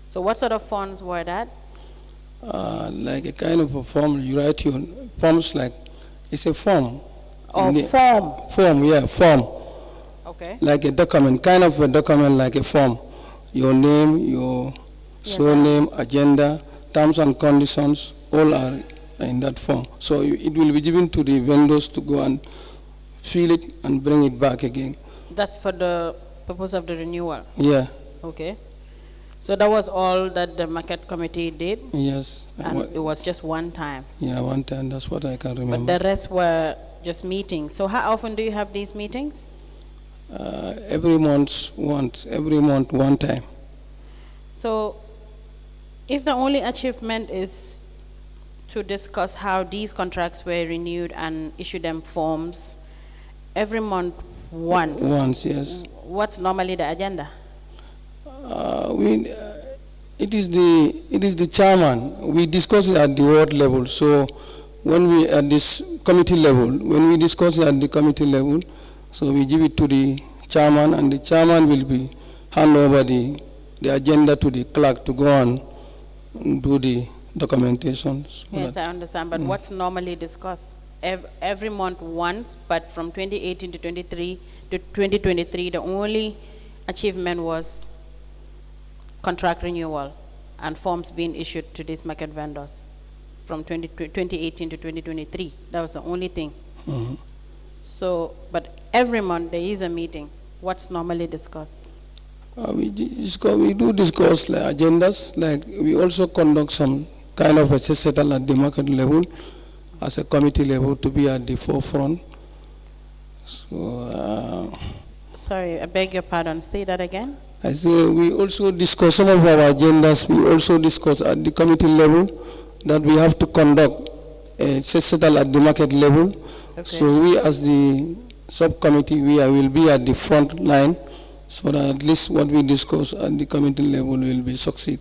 So what sort of funds were that? Like a kind of a form, you write your forms like, it's a form. Oh, form? Form, yeah, form. Okay. Like a document, kind of a document like a form. Your name, your surname, agenda, terms and conditions, all are in that form. So it will be given to the vendors to go and fill it and bring it back again. That's for the purpose of the renewal? Yeah. Okay. So that was all that the market committee did? Yes. And it was just one time? Yeah, one time, that's what I can remember. But the rest were just meetings. So how often do you have these meetings? every month one time. So, if the only achievement is to discuss how these contracts were renewed and issue them forms every month once. Once, yes. What's normally the agenda? It is the chairman. We discuss it at the ward level. So when we at this committee level, when we discuss it at the committee level, so we give it to the chairman, and the chairman will be hand over the agenda to the clerk to go on and do the documentation. So Yes, I understand. But what's normally discussed? Every month once, but from 2018 to 2023, the only achievement was contract renewal and forms being issued to these market vendors from 2018 to 2023. That was the only thing. So, but every month there is a meeting. What's normally discussed? We do discuss like agendas. Like we also conduct some kind of a settle at the market level, as a committee level, to be at the forefront. So. Sorry, I beg your pardon. Say that again. I say we also discuss some of our agendas. We also discuss at the committee level that we have to conduct a settle at the market level. Okay. So we, as the subcommittee, will be at the front line, so that at least what we discuss at the committee level will be succeed.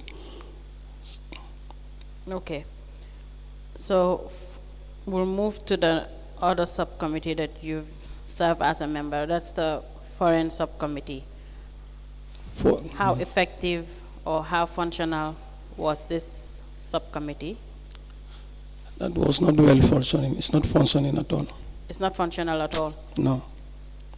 Okay. So we'll move to the other subcommittee that you've served as a member. That's the foreign subcommittee. How effective or how functional was this subcommittee? That was not well functioning. It's not functioning at all. It's not functional at all? No.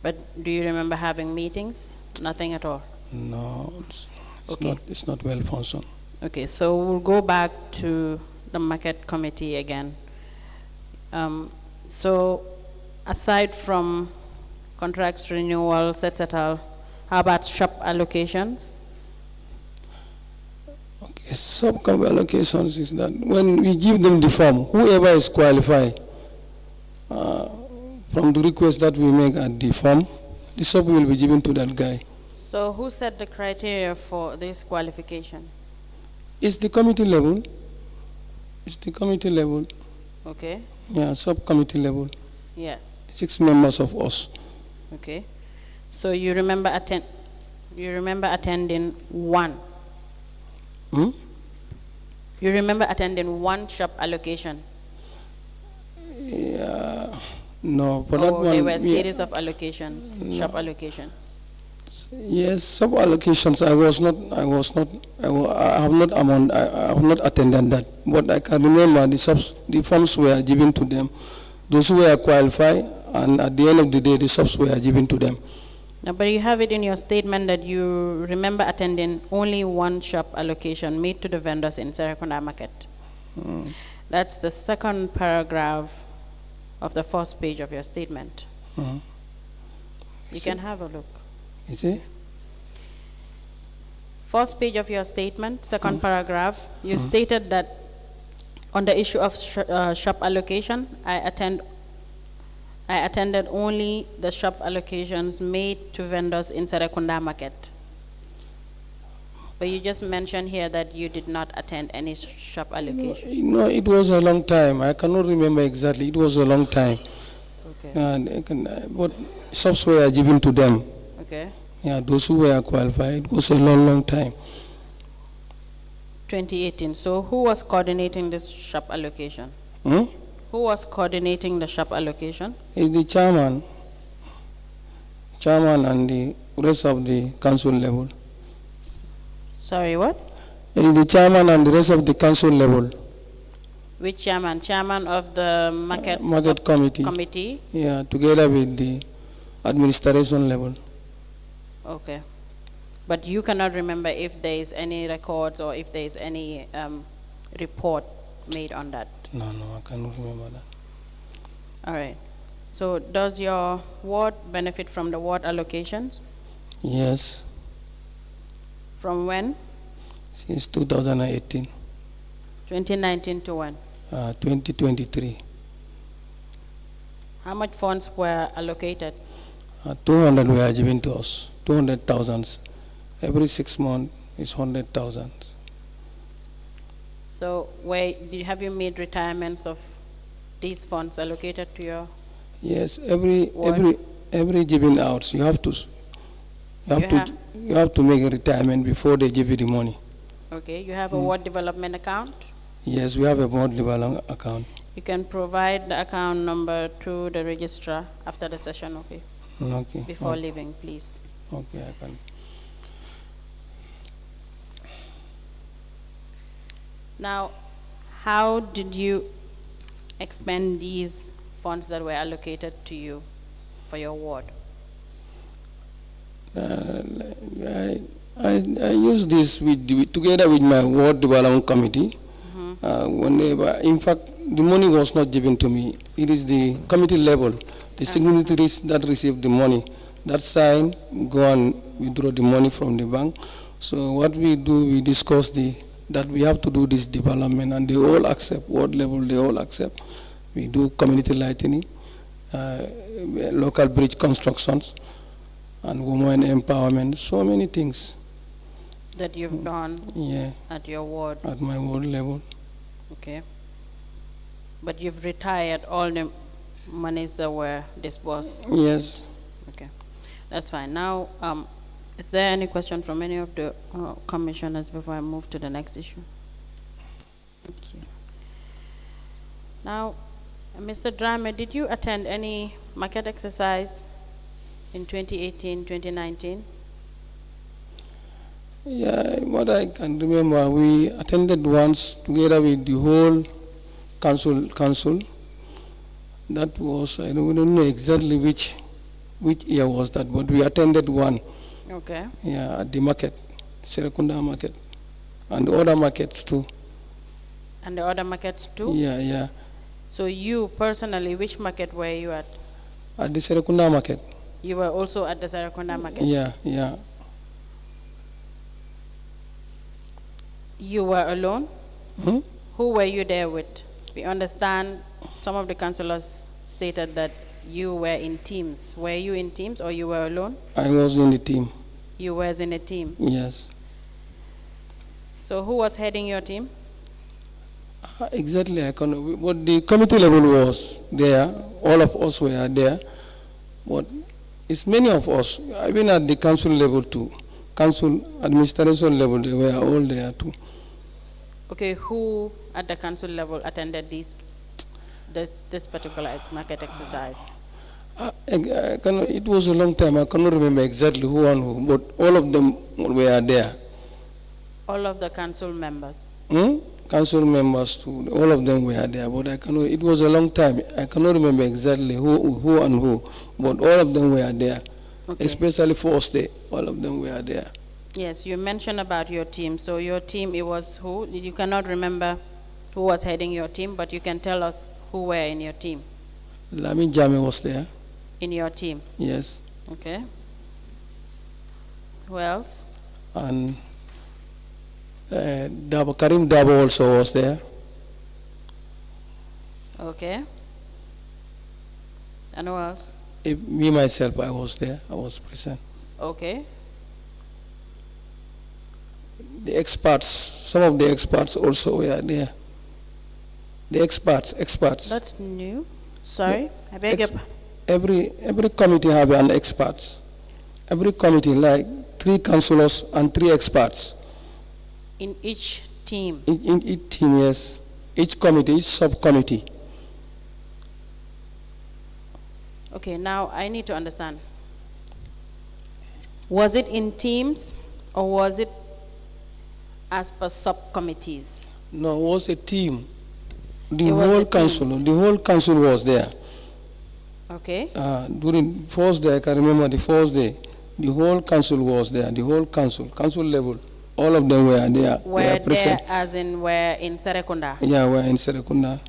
But do you remember having meetings? Nothing at all? No, it's Okay. not well functioning. Okay, so we'll go back to the market committee again. So aside from contracts renewal, etc., how about shop allocations? Okay, subcommittee allocations is that when we give them the form, whoever is qualified from the request that we make at the form, the sub will be given to that guy. So who set the criteria for these qualifications? It's the committee level. It's the committee level. Okay. Yeah, subcommittee level. Yes. 6 members of us. Okay. So you remember attending one? Hmm? You remember attending one shop allocation? Yeah, no, for that Or one. there were a series of allocations, shop allocations? Yes, sub allocations. I have not attended that, but I can remember the forms were given to them. Those who were qualified, and at the end of the day, the subs were given to them. No, but you have it in your statement that you remember attending only one shop allocation made to the vendors in Serekunda Market. That's the second paragraph of the first page of your statement. You can have a look. You see? First page of your statement, second paragraph, you stated that on the issue of shop allocation, I attended only the shop allocations made to vendors in Serekunda Market. But you just mentioned here that you did not attend any shop allocation. No, it was a long time. I cannot remember exactly. It was a long time. Okay. But subs were given to them. Okay. Yeah, those who were qualified. It was a long time. 2018. So who was coordinating this shop allocation? Who was coordinating the shop allocation? It's the chairman and the rest of the council level. Sorry, what? It's the chairman and the rest of the council level. Which chairman? Chairman of the market committee. Yeah, together with the administration level. Okay. But you cannot remember if there is any records or if there is any report made on that? No, I cannot remember that. All right. So does your ward benefit from the ward allocations? Yes. From when? Since 2018. 2019 to when? 2023. How much funds were allocated? 200 were given to us, 200,000. Every 6 months is 100,000. So have you made retirements of these funds allocated to your? Yes, Ward? every giving out, you have to make a retirement before they give you the money. Okay, you have a ward development account? Yes, we have a board development account. You can provide the account number to the registrar after the session, okay? Okay. Before leaving, please. Okay, I can. Now, how did you expend these funds that were allocated to you for your ward? I use this together with my ward development committee. Whenever, in fact, the money was not given to me. It is the committee level, the signatories that receive the money, that sign, go and withdraw the money from the bank. So what we do, we discuss that we have to do this development, and they all accept, ward level, they all accept. We do community lighting, local bridge constructions, and women empowerment, so many things. That you've done at your ward? At my ward level. Okay. But you've retired all the monies that were disbursed? Yes. Okay, that's fine. Now, is there any question from any of the commissioners before I move to the next issue? Thank you. Now, Mr. Drammeh, did you attend any market exercise in 2018, 2019? Yeah, what I can remember, we attended once together with the whole council. That was, we don't know exactly which year was that, but we attended one. Okay. Yeah, at the market, Serekunda market, and the other markets too. And the other markets too? Yeah. So you personally, which market were you at? At the Serekunda market. You were also at the Serekunda market? Yeah. You were alone? Hmm? Who were you there with? We understand some of the councillors stated that you were in teams. Were you in teams or you were alone? I was in the team. You were in a team? Yes. So who was heading your team? Exactly, but the committee level was there. All of us were there. But it's many of us. I've been at the council level too. Council administration level, they were all there too. Okay, who at the council level attended this particular market exercise? It was a long time. I cannot remember exactly who and who, but all of them were there. All of the council members? Council members too. All of them were there, but I cannot. It was a long time. I cannot remember exactly who and who, but all of them were there. Okay. Especially first day, all of them were there. Yes, you mentioned about your team. So your team, it was who? You cannot remember who was heading your team, but you can tell us who were in your team. Lamin was there. In your team? Yes. Okay. Who else? And Karim Dabo also was there. Okay. And who else? Me, myself, I was there. I was present. Okay. The experts, some of the experts also were there. The experts. That's new. Sorry, I beg your pardon. Every committee have an experts. Every committee, like 3 councillors and 3 experts. In each team? In each team, yes. Each committee, each subcommittee. Okay, now I need to understand. Was it in teams or was it as per subcommittees? No, it was a team. The whole council was there. Okay. During first day, I can remember the first day, the whole council was there. The whole council level, all of them were there. Were there as in were in Serekunda? Yeah, we're in Serekunda.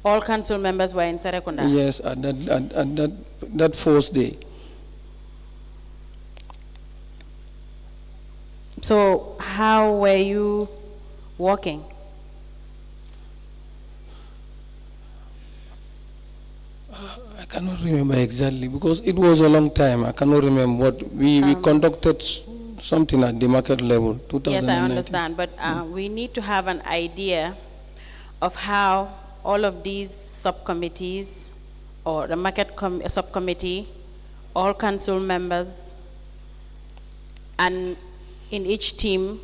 All council members were in Serekunda? Yes, at that first day. So how were you working? I cannot remember exactly because it was a long time. I cannot remember what we conducted something at the market level, 2019. Yes, I understand, but we need to have an idea of how all of these subcommittees or the market subcommittee, all council members, and in each team,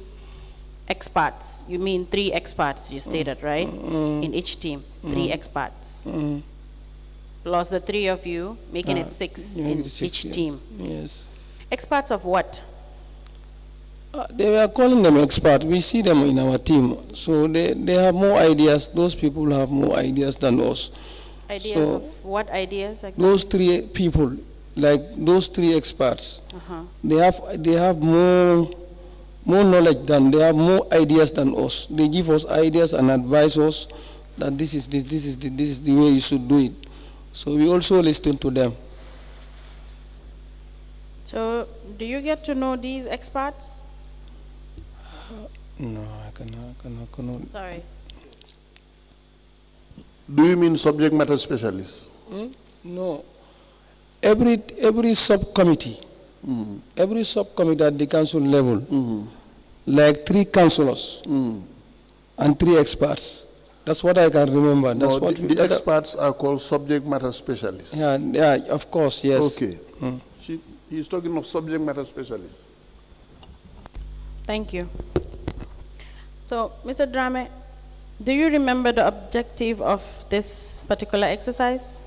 experts. You mean 3 experts, you stated, right? In each team, 3 experts. Plus the 3 of you, making it 6 in each team. Yes. Experts of what? They were calling them experts. We see them in our team. So they have more ideas. Those people have more ideas than us. Ideas So of what ideas exactly? those 3 people, like those 3 experts, they have more knowledge than, they have more ideas than us. They give us ideas and advise us that this is the way you should do it. So we also listen to them. So do you get to know these experts? No, I cannot. Sorry. Do you mean subject matter specialists? No. Every subcommittee, every subcommittee at the council level, like 3 councillors and 3 experts. That's what I can remember. That's No, what the experts are called subject matter specialists. Yeah, of course, yes. Okay. He's talking of subject matter specialists. Thank you. So, Mr. Drammeh, do you remember the objective of this particular exercise?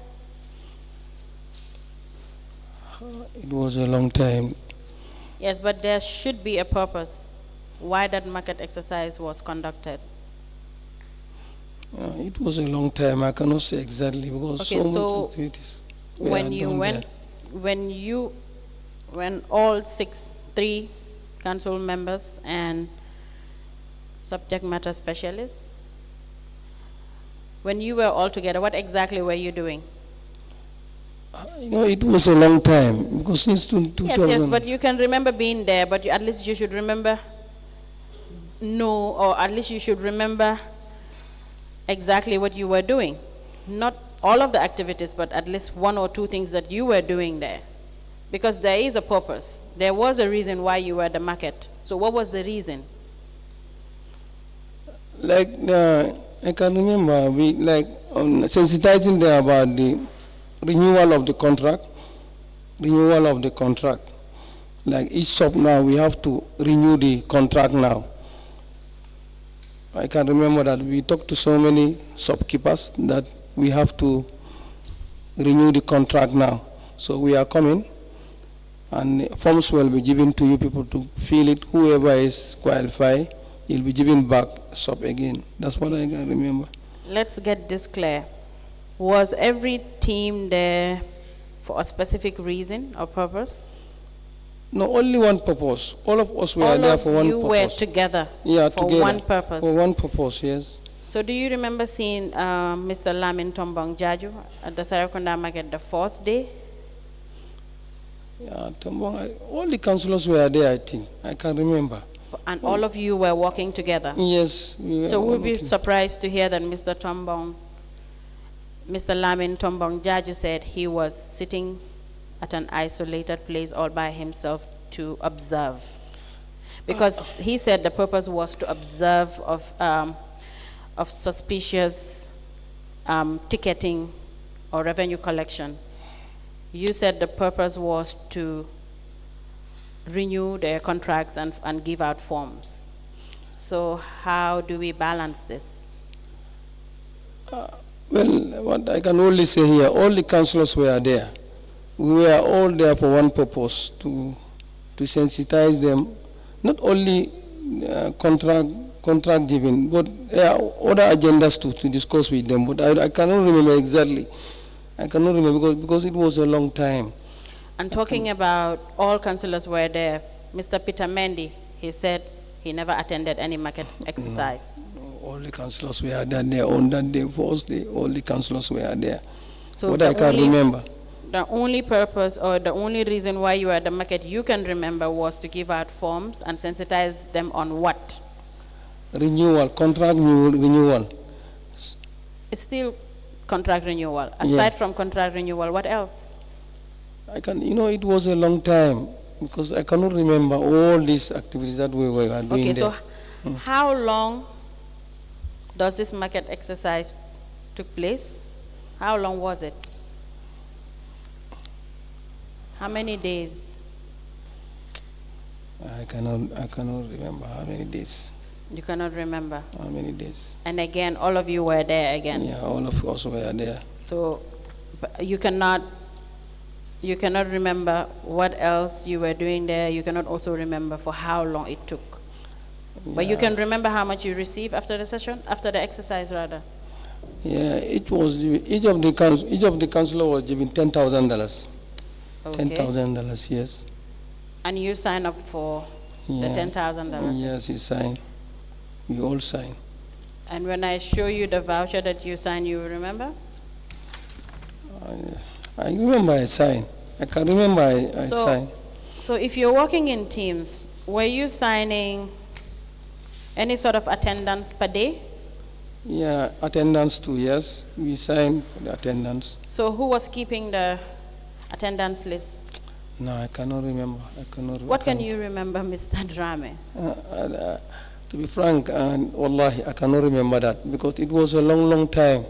It was a long time. Yes, but there should be a purpose why that market exercise was conducted. It was a long time. I cannot say exactly because Okay, so so much activities. When all 3 council members and subject matter specialists, when you were all together, what exactly were you doing? It was a long time because since 2000. Yes, but you can remember being there, but at least you should remember or at least you should remember exactly what you were doing. Not all of the activities, but at least 1 or 2 things that you were doing there. Because there is a purpose. There was a reason why you were at the market. So what was the reason? Like, I can remember, we sensitizing them about the renewal of the contract. Like each shop now, we have to renew the contract now. I can remember that we talked to so many shopkeepers that we have to renew the contract now. So we are coming, and forms will be given to you people to fill it. Whoever is qualified, he'll be given back shop again. That's what I can remember. Let's get this clear. Was every team there for a specific reason or purpose? No, only one purpose. All of us were there for one purpose. All of you were together for one purpose? For one purpose, yes. So do you remember seeing Mr. Lamin Tombong Jarju at the Sarakunda market the first day? Yeah, Tombong, all the councillors were there, I think. I can remember. And all of you were working together? Yes. So we'll be surprised to hear that Mr. Lamin Tombong Jarju said he was sitting at an isolated place all by himself to observe. Because he said the purpose was to observe of suspicious ticketing or revenue collection. You said the purpose was to renew their contracts and give out forms. So how do we balance this? Well, what I can only say here, all the councillors were there. We were all there for one purpose, to sensitize them, not only contract giving, but other agendas to discuss with them. But I cannot remember exactly. I cannot remember because it was a long time. And talking about all councillors were there, Mr. Peter Mendy, he said he never attended any market exercise. No, all the councillors were there on that day, first day, all the councillors were there. So what I can remember. The only purpose or the only reason why you were at the market you can remember was to give out forms and sensitize them on what? Renewal, contract renewal. It's still contract renewal. Aside from contract renewal, what else? I can, it was a long time because I cannot remember all these activities that we were doing Okay, there. so how long does this market exercise took place? How long was it? How many days? I cannot remember how many days. You cannot remember. How many days? And again, all of you were there again. Yeah, all of us were there. So you cannot remember what else you were doing there. You cannot also remember for how long it took. But you can remember how much you received after the session, after the exercise rather. Yeah, it was each of the councillor was given $10,000. Okay. $10,000, yes. And you signed up for the $10,000. Yes, he signed. We all signed. And when I show you the voucher that you signed, you remember? I remember I signed. I can remember I signed. So if you're working in teams, were you signing any sort of attendance per day? Yeah, attendance too, yes. We signed for the attendance. So who was keeping the attendance list? No, I cannot remember. What can you remember, Mr. Drammeh? To be frank, wallahi, I cannot remember that because it was a long time.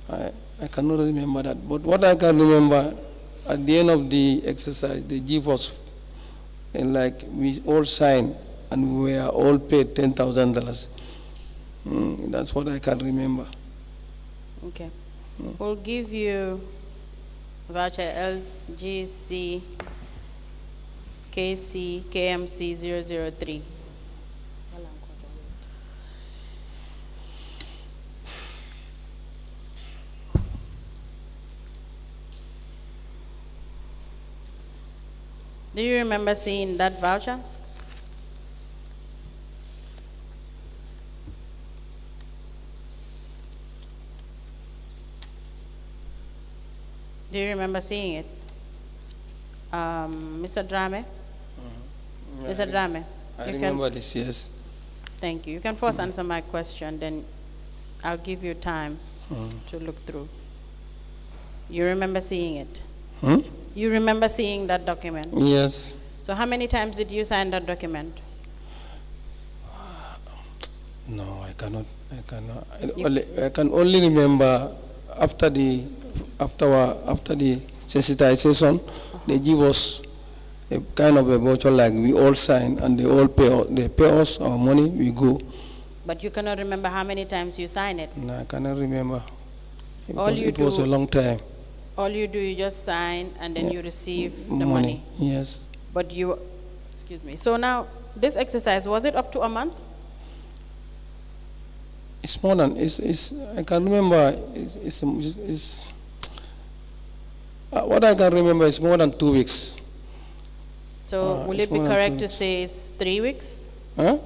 I cannot remember that. But what I can remember, at the end of the exercise, they give us, and like we all signed, and we were all paid $10,000. That's what I can remember. Okay. We'll give you voucher LGC KC k.M.C 003. Do you remember seeing that voucher? Do you remember seeing it? Mr. Drammeh? Mr. Drammeh? I remember this, yes. Thank you. You can first answer my question, then I'll give you time to look through. You remember seeing it? You remember seeing that document? Yes. So how many times did you sign that document? No, I cannot. I can only remember after the sensitization, they give us a kind of a voucher like we all sign and they pay us our money, we go. But you cannot remember how many times you signed it? No, I cannot remember. Because it was a long time. All you do, you just sign and then you receive the money. Yes. But you, excuse me. So now, this exercise, was it up to a month? It's more than, I can remember, what I can remember is more than 2 weeks. So will it be correct to say it's 3 weeks? Huh?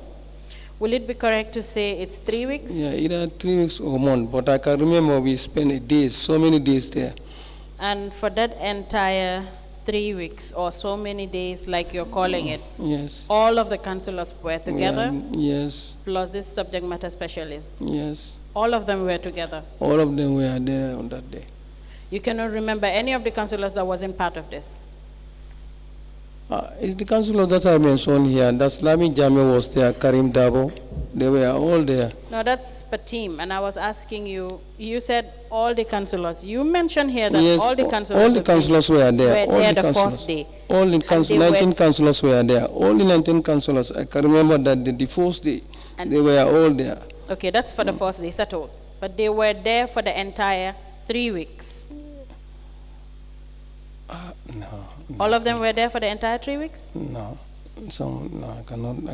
Will it be correct to say it's 3 weeks? Yeah, either 3 weeks or a month, but I can remember we spent days, so many days there. And for that entire 3 weeks or so many days, like you're calling it, yes, all of the councillors were together? Yes. Plus this subject matter specialist? Yes. All of them were together? All of them were there on that day. You cannot remember any of the councillors that wasn't part of this? It's the councillor that I mentioned here. That's Lamin was there, Karim Dabo. They were all there. No, that's per team. And I was asking you, you said all the councillors. You mentioned here that yes, all the councillors, all the councillors were there. All the first day. All the 19 councillors were there. All the 19 councillors. I can remember that the first day, they were all there. Okay, that's for the first day, settled. But they were there for the entire 3 weeks. No. All of them were there for the entire 3 weeks? No. No, I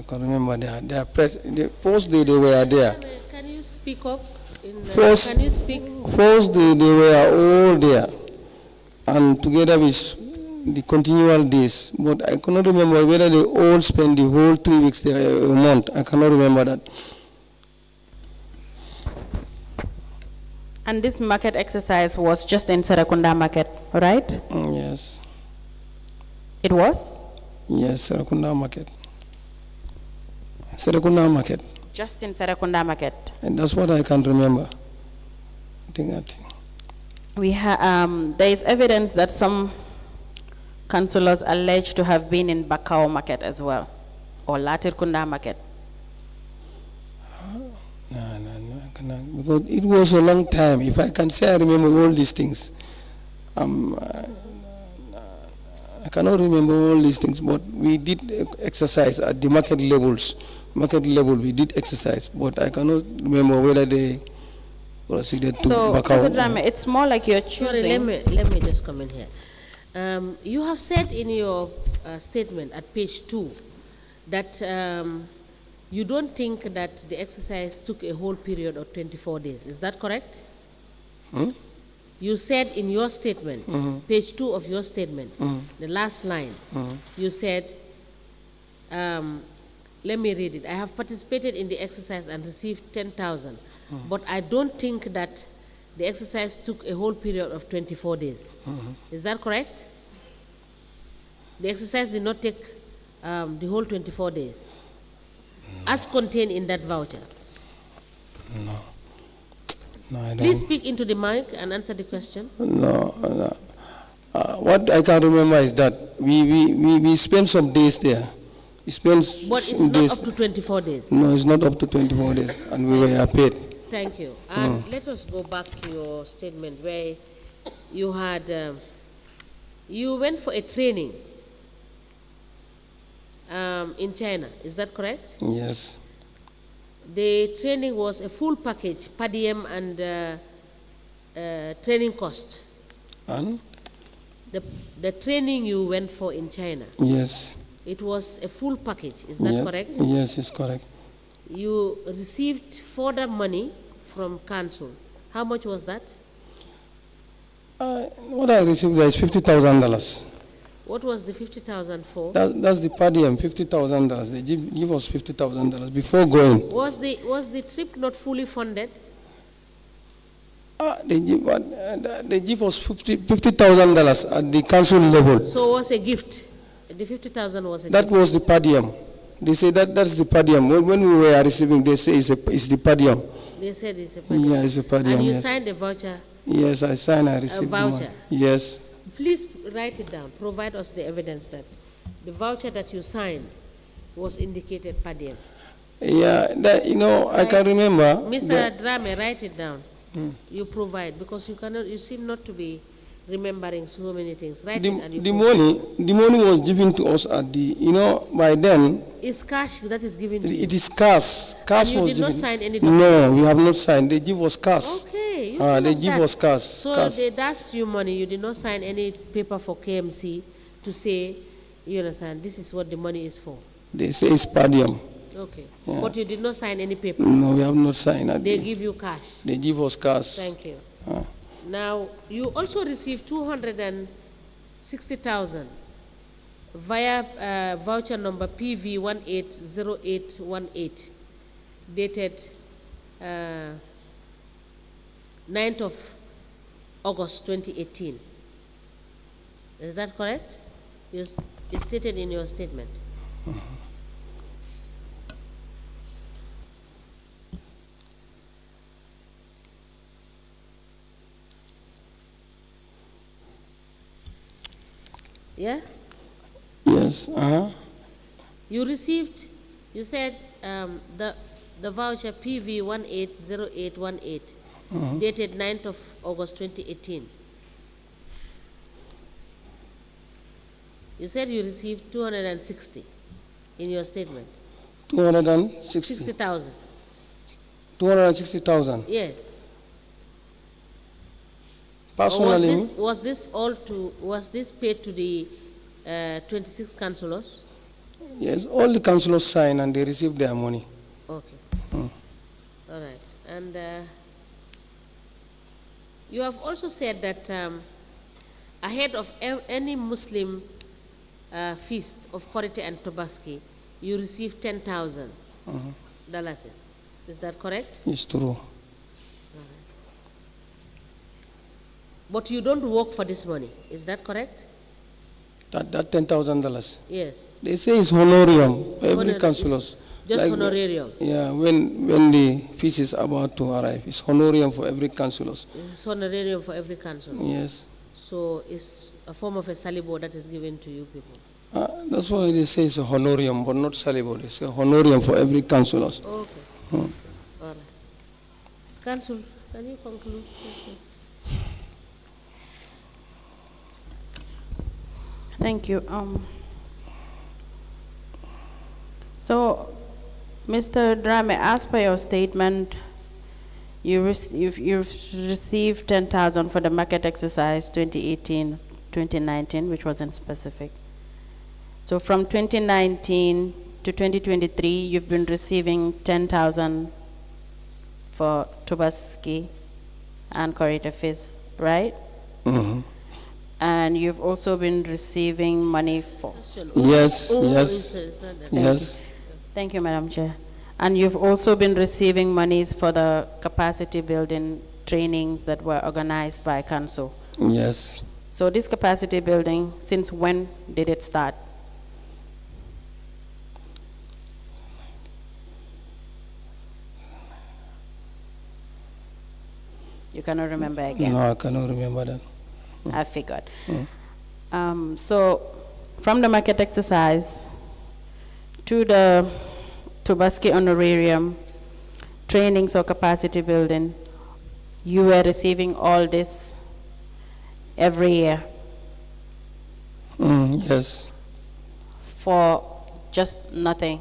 can remember the first day they were there. Can you speak up? Can you speak? First day they were all there. And together with the continual days. But I cannot remember whether they all spent the whole 3 weeks there, a month. I cannot remember that. And this market exercise was just in Serekunda market, right? Yes. It was? Yes, Serekunda market. Serekunda market. Just in Serekunda market. And that's what I can remember. I think. there is evidence that some councillors alleged to have been in Bakau market as well, or Latirkunda market. No, because it was a long time. If I can say I remember all these things, I cannot remember all these things, but we did exercise at the market levels. Market level, we did exercise, but I cannot remember whether they proceeded to Bakau. So, Mr. Drammeh, it's more like you're choosing. Sorry, let me just come in here. You have said in your statement at page 2 that you don't think that the exercise took a whole period of 24 days. Is that correct? You said in your statement, page 2 of your statement, the last line, you said, let me read it. I have participated in the exercise and received 10,000, but I don't think that the exercise took a whole period of 24 days. Is that correct? The exercise did not take the whole 24 days, as contained in that voucher. No. No, I don't. Please speak into the mic and answer the question. No. What I can remember is that we spent some days there. We spent But it's some not days. up to 24 days. No, it's not up to 24 days, and we were paid. Thank you. And let us go back to your statement where you had, you went for a training in China. Is that correct? Yes. The training was a full package, per diem and training cost. And? The training you went for in China, Yes. it was a full package. Is that Yes. correct? Yes, it's correct. You received further money from council. How much was that? What I received there is $50,000. What was the 50,000 for? That's the per diem, $50,000. They give us $50,000 before going. Was the trip not fully funded? They give us $50,000 at the council level. So it was a gift. The 50,000 was a That gift. was the per diem. They say that's the per diem. When we were receiving, they say it's the per diem. They said it's a per diem. Yeah, it's a per diem. And you Yes. signed a voucher. Yes, I signed. I received the money. voucher. Yes. Please write it down. Provide us the evidence that the voucher that you signed was indicated per diem. Yeah, I can remember. Mr. Drammeh, write it down. You provide, because you seem not to be remembering so many things. Write it and you provide. The money was given to us at by then. It's cash that is given to you. It is cash. Cash And you was did not given. sign any document? No, we have not signed. They give us cash. Okay. You They told us give that. us cash. So cash. they dashed you money. You did not sign any paper for k.M.C. to say, you understand, this is what the money is for. They say it's per diem. Okay. Yeah. But you did not sign any paper. No, we have not signed. They give you cash. They give us cash. Thank you. Now, you also received 260,000 via voucher number PV180818, dated 9th of August 2018. Is that correct? It's stated in your statement. Yeah? Yes. You received, you said the voucher PV180818, dated 9th of August 2018. You said you received 260 in your statement. 260,000. 260,000. Yes. Personally, Was this paid to the 26 councillors? yes, all the councillors signed and they received their money. Okay. All right. And you have also said that ahead of any Muslim feast of Korite and Tobaski, you received $10,000. Is that correct? It's true. But you don't work for this money. Is that correct? That $10,000. Yes. They say it's honorarium. Every Honorarium. councillors. Just Like, honorarium. Yeah, when the fees is about to arrive, it's honorarium for every councillors. It's honorarium for every council. Yes. So it's a form of a salibo that is given to you people. That's why they say it's a honorarium, but not salibo. It's a honorarium for every councillors. Okay. All right. Council, can you conclude? Thank you. So, Mr. Drammeh, as per your statement, you've received 10,000 for the market exercise 2018-2019, which wasn't specific. So from 2019 to 2023, you've been receiving 10,000 for Tobaski and Corita fees, right? Mm-hmm. And you've also been receiving money for... Yes, yes, yes. Thank you, Madam Chair. And you've also been receiving monies for the capacity building trainings that were organized by Council. Yes. So this capacity building, since when did it start? You cannot remember again? No, I cannot remember that. I figured. So from the market exercise to the Tobaski honorarium, trainings or capacity building, you were receiving all this every year? Yes. For just nothing?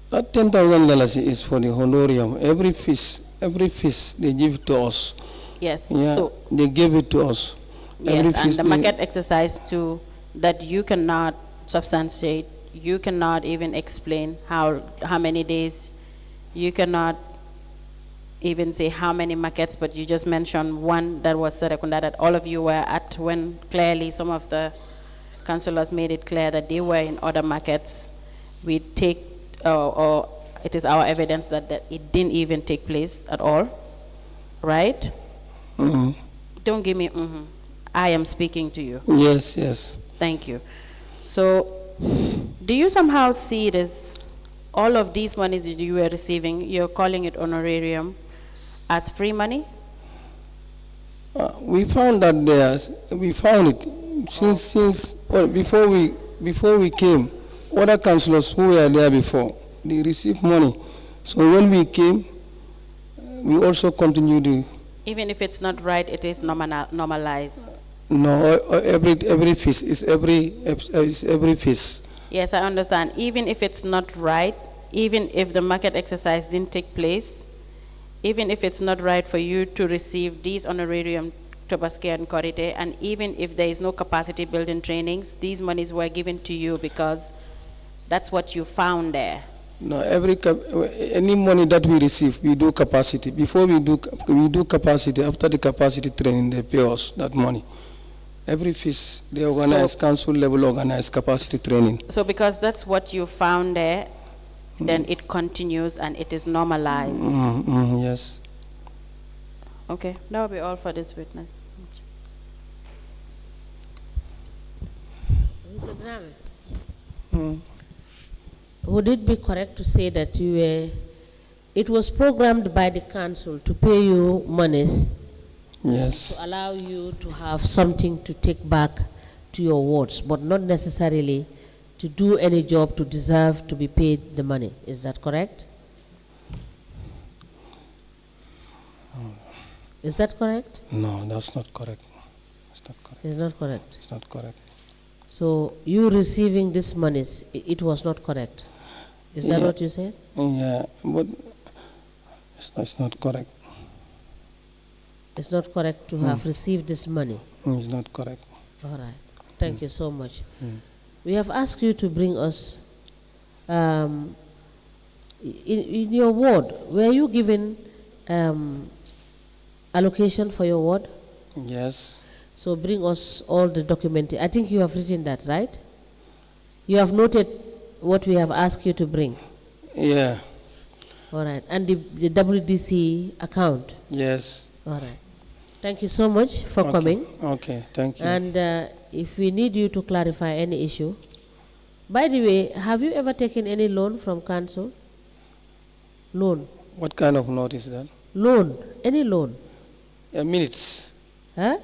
That $10,000 is for the honorarium. Every fees they give to us. Yes. Yeah, So they give it to us. yes, and the market exercise too, that you cannot substantiate, you cannot even explain how many days, you cannot even say how many markets, but you just mentioned one that was Serekunda that all of you were at, when clearly some of the councillors made it clear that they were in other markets. We take, or it is our evidence that it didn't even take place at all, right? Mm-hmm. Don't give me I am speaking to you. Yes, yes. Thank you. So, do you somehow see it as all of these monies that you were receiving, you're calling it honorarium, as free money? We found that we found it before we came. Other councillors who were there before, they received money. So when we came, we also continued to. Even if it's not right, it is normalized. No, every fees is every fees. Yes, I understand. Even if it's not right, even if the market exercise didn't take place, even if it's not right for you to receive these honorarium Tobaski and Korite, and even if there is no capacity building trainings, these monies were given to you because that's what you found there. No, any money that we receive, we do capacity. Before we do capacity, after the capacity training, they pay us that money. Every fees, they organize, council level organize capacity training. So because that's what you found there, then it continues and it is normalized. Yes. Okay, that will be all for this witness. Mr. Drammeh, would it be correct to say that it was programmed by the council to pay you monies? Yes. To allow you to have something to take back to your wards, but not necessarily to do any job to deserve to be paid the money. Is that correct? Is that correct? No, that's not correct. It's not correct. It's not correct. It's not correct. So you receiving this monies, it was not correct. Is that what you said? Yeah, but it's not correct. It's not correct to have received this money. It's not correct. All right. Thank you so much. We have asked you to bring us, in your ward, were you given allocation for your ward? Yes. So bring us all the documentation. I think you have written that, right? You have noted what we have asked you to bring? Yeah. All right. And the WDC account? Yes. All right. Thank you so much for coming. Okay, thank you. And if we need you to clarify any issue, By the way, have you ever taken any loan from council? Loan. What kind of note is that? Loan. Any loan. Minutes. Huh?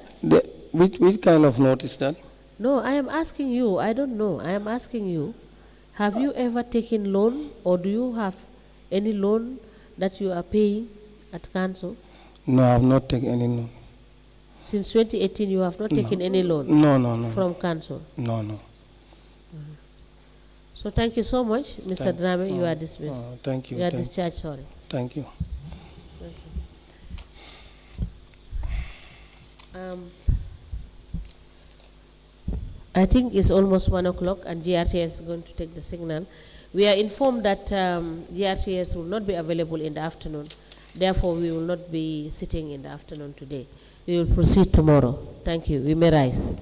Which kind of note is that? No, I am asking you. I don't know. I am asking you. Have you ever taken loan, or do you have any loan that you are paying at council? No, I have not taken any loan. Since 2018, you have not taken any loan? No. From council? No. So thank you so much, Mr. Drammeh. You are dismissed. Thank you. You are discharged, sorry. Thank you. Thank you. I think it's almost 1 o'clock and GRTS is going to take the signal. We are informed that GRTS will not be available in the afternoon. Therefore, we will not be sitting in the afternoon today. We will proceed tomorrow. Thank you. We may rise.